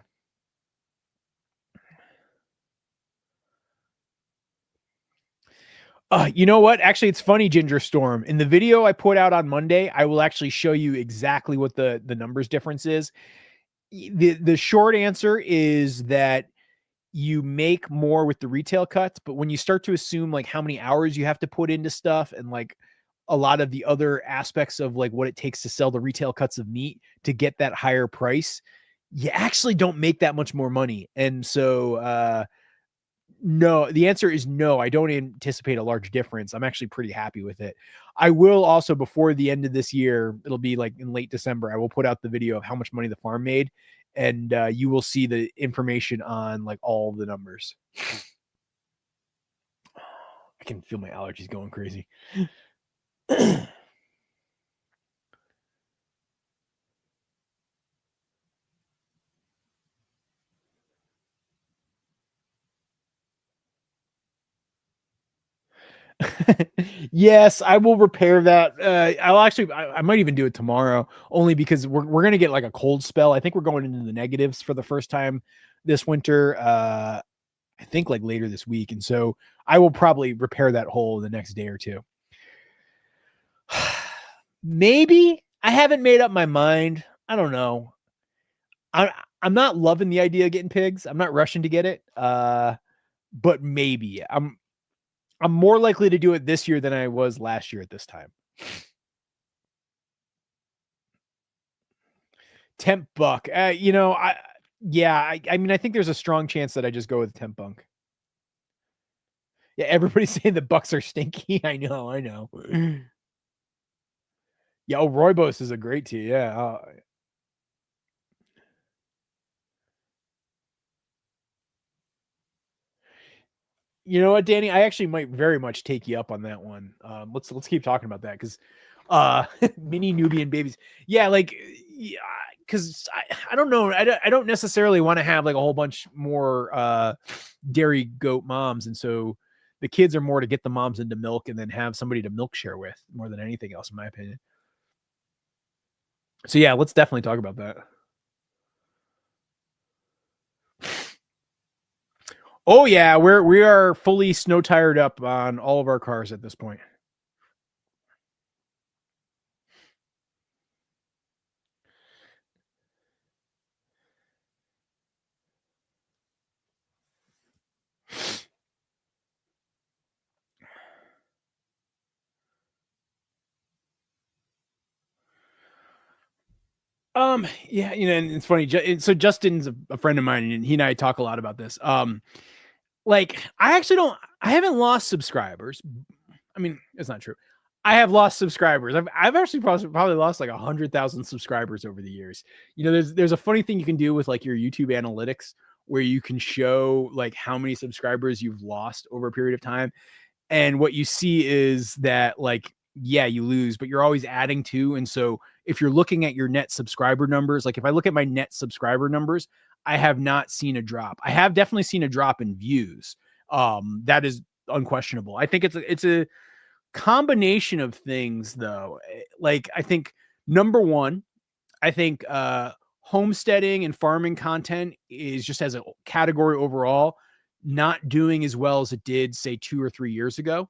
A: You know what? Actually, it's funny, Ginger Storm. In the video I put out on Monday, I will actually show you exactly what the numbers difference is. The short answer is that you make more with the retail cuts, but when you start to assume like how many hours you have to put into stuff and like a lot of the other aspects of like what it takes to sell the retail cuts of meat to get that higher price, you actually don't make that much more money. And so no, the answer is no. I don't anticipate a large difference. I'm actually pretty happy with it. I will also, before the end of this year, it'll be like in late December, I will put out the video of how much money the farm made, and you will see the information on like all the numbers. I can feel my allergies going crazy. Yes, I will repair that. I might even do it tomorrow, only because we're gonna get like a cold spell. I think we're going into the negatives for the first time this winter. I think like later this week, and so I will probably repair that hole the next day or two. Maybe I haven't made up my mind. I don't know. I'm not loving the idea of getting pigs. I'm not rushing to get it. But maybe I'm more likely to do it this year than I was last year at this time. Temp buck. I mean, I think there's a strong chance that I just go with temp bunk. Yeah, everybody's saying the bucks are stinky. I know. Yeah, oh, Rooibos is a great tea. Yeah. You know what, Danny? I actually might very much take you up on that one. Let's keep talking about that because mini Nubian babies. Yeah, like yeah, because I don't know. I don't necessarily want to have like a whole bunch more dairy goat moms, and so the kids are more to get the moms into milk and then have somebody to milk share with more than anything else, in my opinion. So yeah, let's definitely talk about that. Oh yeah, we are fully snow tired up on all of our cars at this point. Yeah, and it's funny. So Justin's a friend of mine, and he and I talk a lot about this. Like I haven't lost subscribers. I mean, it's not true. I have lost subscribers. I've actually probably lost like 100,000 subscribers over the years. There's a funny thing you can do with like your YouTube analytics where you can show like how many subscribers you've lost over a period of time. And what you see is that like, yeah, you lose, but you're always adding to. And so if you're looking at your net subscriber numbers, like if I look at my net subscriber numbers, I have not seen a drop. I have definitely seen a drop in views. That is unquestionable. I think it's a combination of things though. Like I think number one, I think homesteading and farming content is just as a category overall not doing as well as it did say 2 or 3 years ago.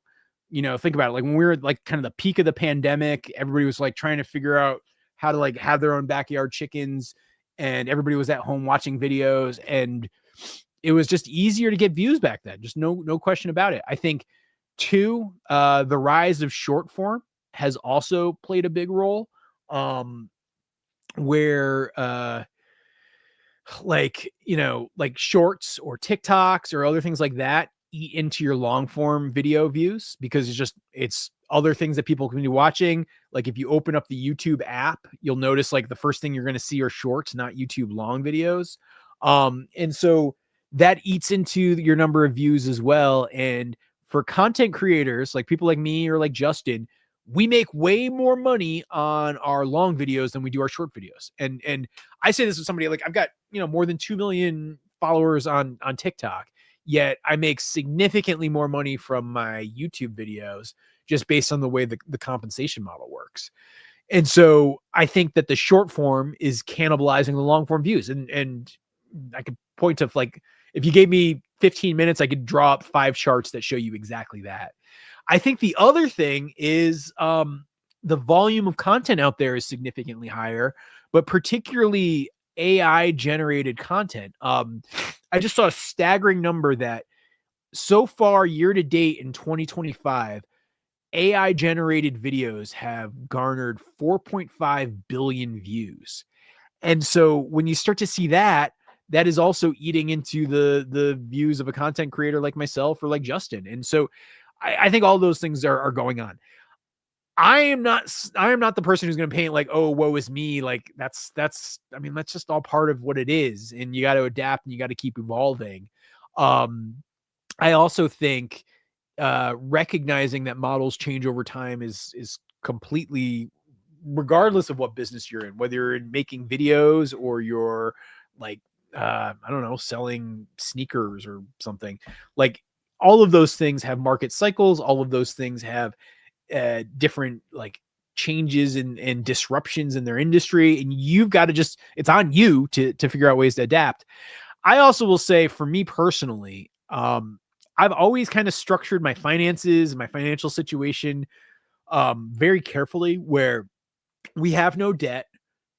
A: Think about it. Like when we were at like kind of the peak of the pandemic, everybody was like trying to figure out how to like have their own backyard chickens, and everybody was at home watching videos, and it was just easier to get views back then. Just no question about it. I think two, the rise of short form has also played a big role. Where like shorts or TikToks or other things like that eat into your long form video views because it's other things that people can be watching. Like if you open up the YouTube app, you'll notice like the first thing you're going to see are shorts, not YouTube long videos. And so that eats into your number of views as well. And for content creators, like people like me or like Justin, we make way more money on our long videos than we do our short videos. And I say this with somebody like I've got, more than 2 million followers on TikTok, yet I make significantly more money from my YouTube videos just based on the way the compensation model works. And so I think that the short form is cannibalizing the long form views. And I could point to like, if you gave me 15 minutes, I could draw up 5 charts that show you exactly that. I think the other thing is the volume of content out there is significantly higher, but particularly AI generated content. I just saw a staggering number that so far year to date in 2025, AI generated videos have garnered 4.5 billion views. And so when you start to see that, that is also eating into the views of a content creator like myself or like Justin. And so I think all those things are going on. I am not the person who's going to paint like, oh, woe is me. Like that's just all part of what it is. And you got to adapt and you got to keep evolving. I also think recognizing that models change over time is completely, regardless of what business you're in, whether you're in making videos or you're like, I don't know, selling sneakers or something. Like all of those things have market cycles. All of those things have different like changes and disruptions in their industry. And you've got to it's on you to figure out ways to adapt. I also will say for me personally, I've always kind of structured my finances, my financial situation very carefully, where we have no debt.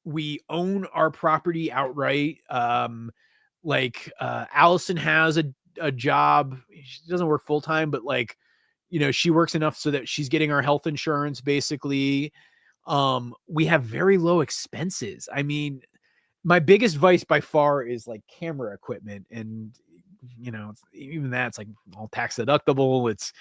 A: We own our property outright. Allison has a job. She doesn't work full time, but like, she works enough so that she's getting our health insurance basically. We have very low expenses. I mean, my biggest vice by far is like camera equipment, and even that's like all tax deductible. It's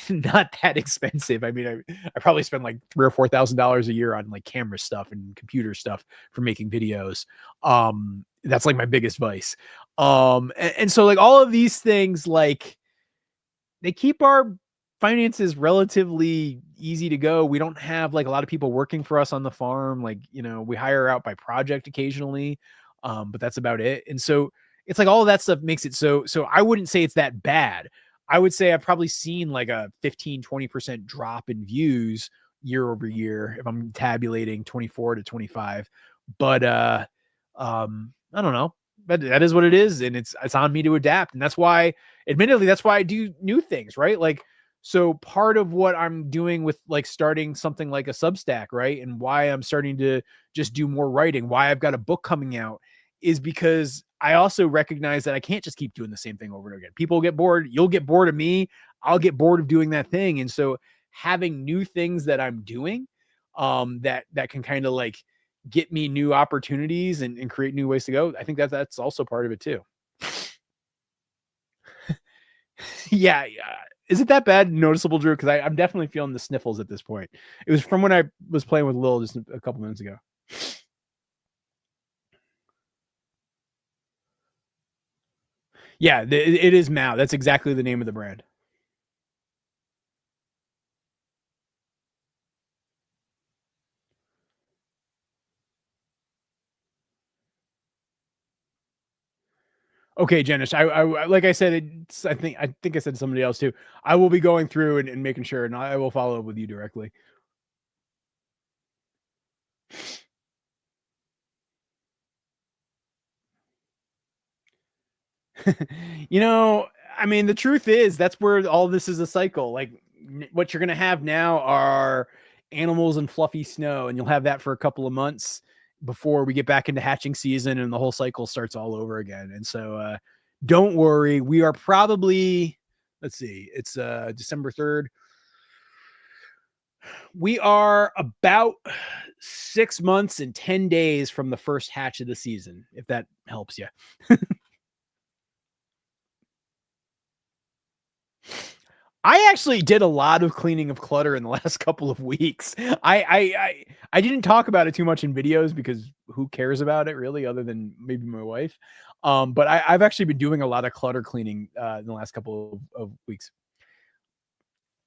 A: not that expensive. I mean, I probably spend like $3,000 or $4,000 a year on like camera stuff and computer stuff for making videos. That's like my biggest vice. And so like all of these things, like they keep our finances relatively easy to go. We don't have like a lot of people working for us on the farm. Like, we hire out by project occasionally. But that's about it. And so it's like all of that stuff makes it so I wouldn't say it's that bad. I would say I've probably seen like a 15-20% drop in views year over year if I'm tabulating 24 to 25. But I don't know. But that is what it is, and it's on me to adapt. And that's why, admittedly, that's why I do new things, right? Like, so part of what I'm doing with like starting something like a Substack, right? And why I'm starting to just do more writing, why I've got a book coming out, is because I also recognize that I can't just keep doing the same thing over and over again. People get bored. You'll get bored of me. I'll get bored of doing that thing. And so having new things that I'm doing, that can kind of like get me new opportunities and create new ways to go. I think that's also part of it too. Yeah. Is it that bad noticeable, Drew? Because I'm definitely feeling the sniffles at this point. It was from when I was playing with Lil just a couple minutes ago. Yeah, it is Mao. That's exactly the name of the brand. Okay, Janice. I like I said, I think I said to somebody else too. I will be going through and making sure, and I will follow up with you directly. I mean, the truth is that's where all this is a cycle. Like what you're going to have now are animals and fluffy snow, and you'll have that for a couple of months before we get back into hatching season and the whole cycle starts all over again. And so don't worry. We are probably, let's see, it's December 3rd. We are about 6 months and 10 days from the first hatch of the season, if that helps you. I actually did a lot of cleaning of clutter in the last couple of weeks. I didn't talk about it too much in videos because who cares about it really, other than maybe my wife. But I've actually been doing a lot of clutter cleaning in the last couple of weeks.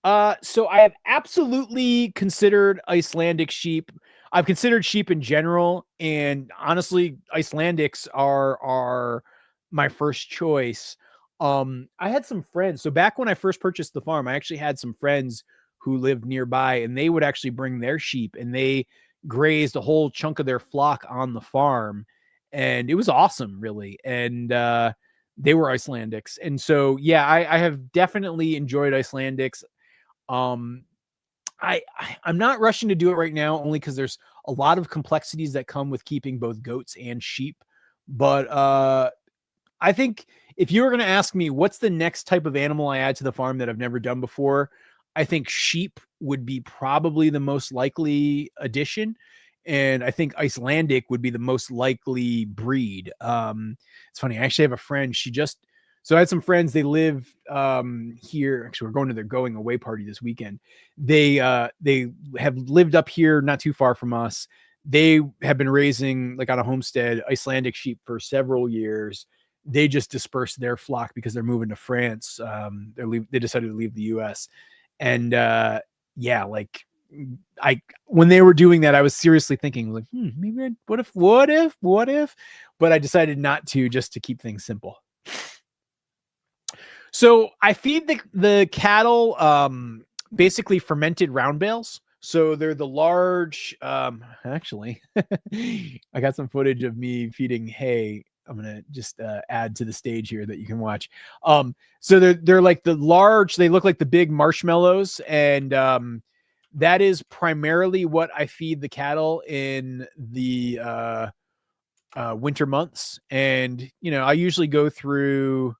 A: So I have absolutely considered Icelandic sheep. I've considered sheep in general, and honestly, Icelandics are my first choice. I had some friends. So back when I first purchased the farm, I actually had some friends who lived nearby, and they would actually bring their sheep, and they grazed a whole chunk of their flock on the farm, and it was awesome, really. And they were Icelandics, and so yeah, I have definitely enjoyed Icelandics. um, I'm not rushing to do it right now, only because there's a lot of complexities that come with keeping both goats and sheep. But I think if you were going to ask me what's the next type of animal I add to the farm that I've never done before, I think sheep would be probably the most likely addition. And I think Icelandic would be the most likely breed. It's funny. I actually have a friend. So I had some friends. They live here. Actually, we're going to their going away party this weekend. They have lived up here, not too far from us. They have been raising, like on a homestead, Icelandic sheep for several years. They just dispersed their flock because they're moving to France. They decided to leave the US. And yeah, like I when they were doing that, I was seriously thinking, like, maybe what if? But I decided not to, just to keep things simple. So I feed the cattle basically fermented round bales. So they're the large. Actually, I got some footage of me feeding hay. I'm gonna just add to the stage here that you can watch. So they're like the large. They look like the big marshmallows, and that is primarily what I feed the cattle in the winter months. And I usually go through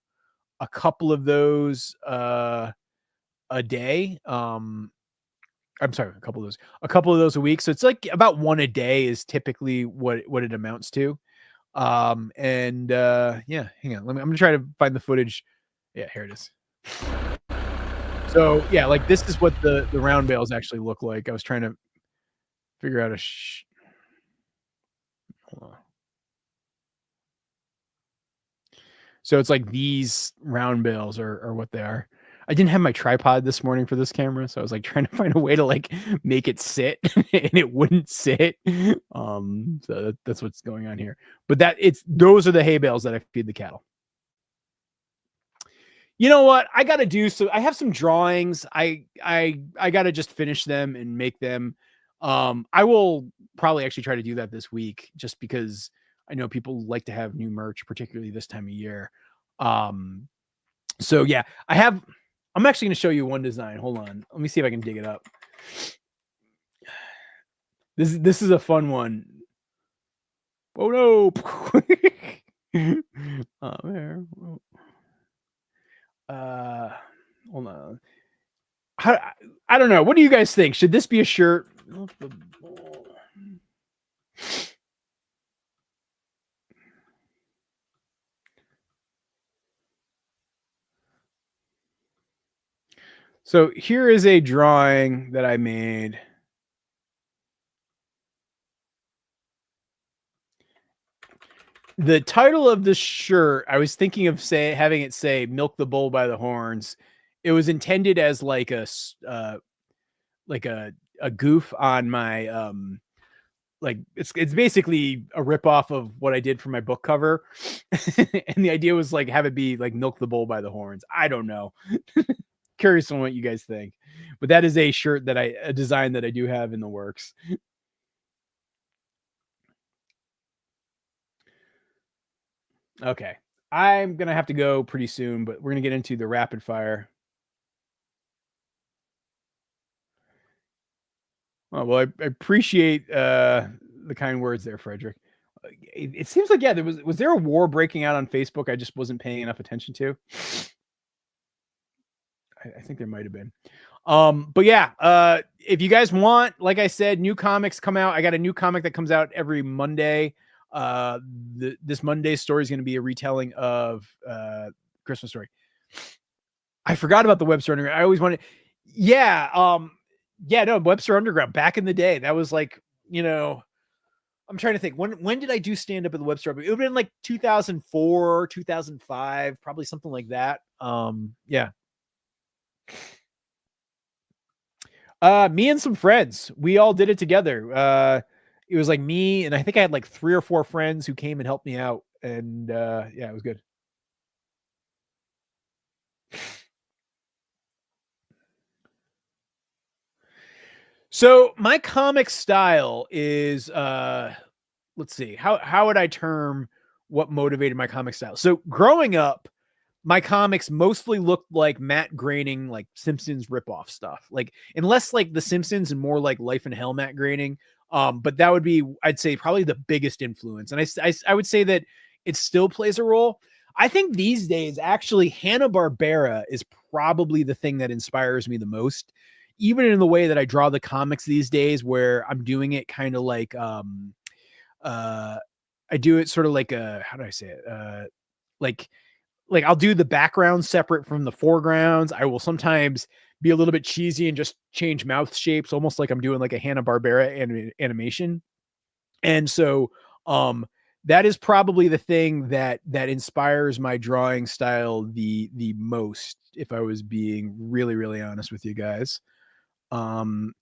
A: a couple of those a day. I'm sorry, a couple of those a week. So it's like about one a day is typically what it amounts to. And yeah, hang on. I'm gonna try to find the footage. Yeah, here it is. So yeah, like this is what the round bales actually look like. I was trying to figure out hold on. So it's like these round bales are what they are. I didn't have my tripod this morning for this camera, so I was like trying to find a way to like make it sit, and it wouldn't sit. So that's what's going on here. But those are the hay bales that I feed the cattle. You know what? I got to do so. I have some drawings. I got to just finish them and make them. I will probably actually try to do that this week, just because I know people like to have new merch, particularly this time of year. Um, so yeah, I'm actually going to show you one design. Hold on. Let me see if I can dig it up. This is a fun one. Oh no. There. Hold on. I don't know. What do you guys think? Should this be a shirt? So here is a drawing that I made. The title of this shirt, I was thinking of having it say "Milk the Bull by the Horns." It was intended as like a goof on my like it's basically a ripoff of what I did for my book cover. And the idea was like have it be like "Milk the Bull by the Horns." I don't know. Curious on what you guys think. But that is a shirt a design that I do have in the works. Okay. I'm going to have to go pretty soon, but we're going to get into the rapid fire. Oh, well, I appreciate the kind words there, Frederick. It seems like, yeah, was there a war breaking out on Facebook I just wasn't paying enough attention to? I think there might have been. But yeah, if you guys want, like I said, new comics come out. I got a new comic that comes out every Monday. This Monday's story is going to be a retelling of Christmas Story. I forgot about the Webster Underground. I always wanted, yeah, no, Webster Underground back in the day. That was like, I'm trying to think when did I do stand up at the Webster Underground? It would have been like 2004, 2005, probably something like that. Yeah. Me and some friends, we all did it together. It was like me, and I think I had like 3 or 4 friends who came and helped me out, and yeah, it was good. So my comic style is let's see, how would I term what motivated my comic style? So growing up, my comics mostly looked like Matt Groening, like Simpsons ripoff stuff, like unless like the Simpsons and more like Life in Hell Matt Groening. But that would be, I'd say, probably the biggest influence, and I would say that it still plays a role. I think these days, actually, Hanna-Barbera is probably the thing that inspires me the most, even in the way that I draw the comics these days, where I'm doing it kind of like uh I do it sort of like a, how do I say it? Like I'll do the background separate from the foregrounds. I will sometimes be a little bit cheesy and just change mouth shapes, almost like I'm doing like a Hanna-Barbera animation. And so that is probably the thing that inspires my drawing style the most, if I was being really, really honest with you guys. Um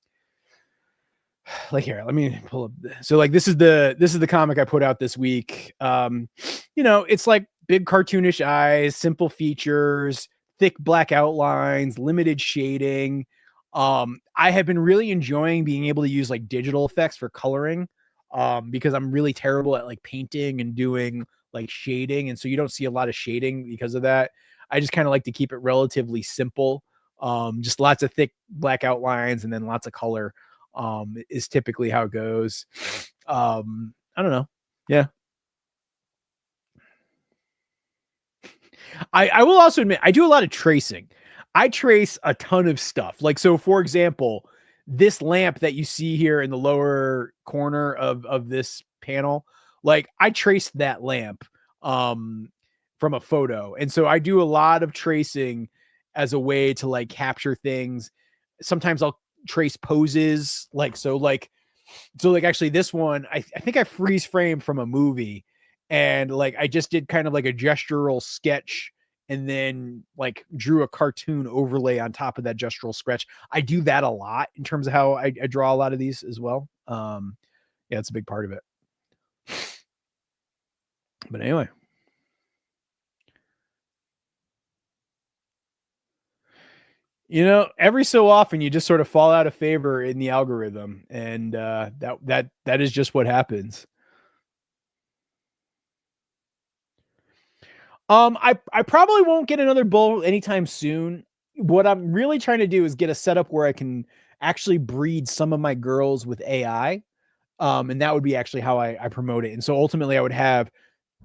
A: like, here, let me pull up. So like this is the comic I put out this week. It's like big cartoonish eyes, simple features, thick black outlines, limited shading. I have been really enjoying being able to use like digital effects for coloring, because I'm really terrible at like painting and doing like shading, and so you don't see a lot of shading because of that. I just kind of like to keep it relatively simple. Just lots of thick black outlines and then lots of color is typically how it goes. I don't know. Yeah. I will also admit I do a lot of tracing. I trace a ton of stuff. Like, so for example, this lamp that you see here in the lower corner of this panel, like I traced that lamp um from a photo. And so I do a lot of tracing as a way to like capture things. Sometimes I'll trace poses, like actually this one, I think I freeze framed from a movie, and like I just did kind of like a gestural sketch and then like drew a cartoon overlay on top of that gestural sketch. I do that a lot in terms of how I draw a lot of these as well. Yeah, it's a big part of it. But anyway, every so often you just sort of fall out of favor in the algorithm, and that is just what happens. I probably won't get another bull anytime soon. What I'm really trying to do is get a setup where I can actually breed some of my girls with AI. And that would be actually how I promote it. And so ultimately I would have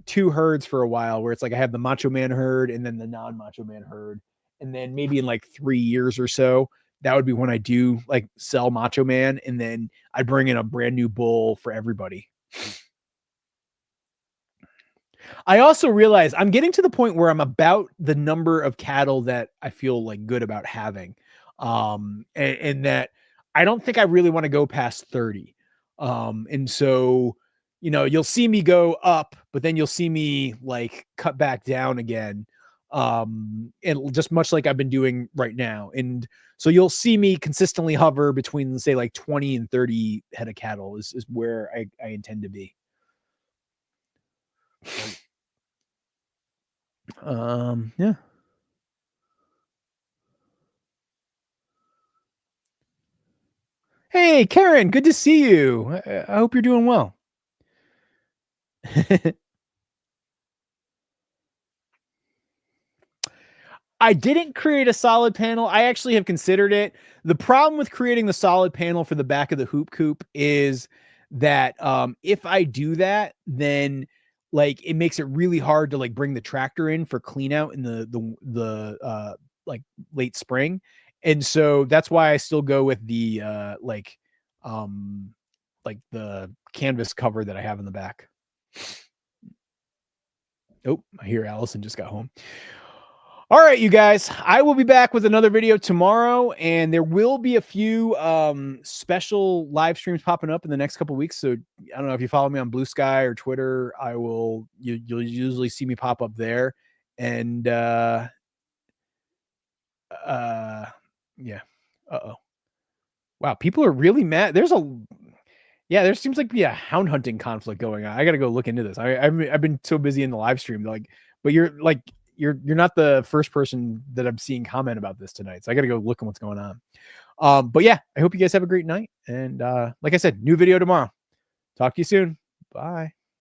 A: 2 herds for a while, where it's like I have the Macho Man herd and then the non-Macho Man herd. And then maybe in like 3 years or so, that would be when I do like sell Macho Man, and then I bring in a brand new bull for everybody. I also realize I'm getting to the point where I'm about the number of cattle that I feel like good about having. And that I don't think I really want to go past 30. And so, you'll see me go up, but then you'll see me like cut back down again. And just much like I've been doing right now. And so you'll see me consistently hover between, say, like 20 and 30 head of cattle is where I intend to be. Yeah. Hey, Karen, good to see you. I hope you're doing well. I didn't create a solid panel. I actually have considered it. The problem with creating the solid panel for the back of the hoop coop is that if I do that, then like it makes it really hard to like bring the tractor in for clean out in the like late spring. And so that's why I still go with the um like the canvas cover that I have in the back. Oh, I hear Allison just got home. All right, you guys, I will be back with another video tomorrow, and there will be a few special live streams popping up in the next couple weeks. So I don't know if you follow me on Blue Sky or Twitter, you'll usually see me pop up there. And yeah. Wow, people are really mad. There seems like a hound hunting conflict going on. I got to go look into this. I've been so busy in the live stream, but you're not the first person that I'm seeing comment about this tonight. So I got to go look at what's going on. But yeah, I hope you guys have a great night. And like I said, new video tomorrow. Talk to you soon. Bye.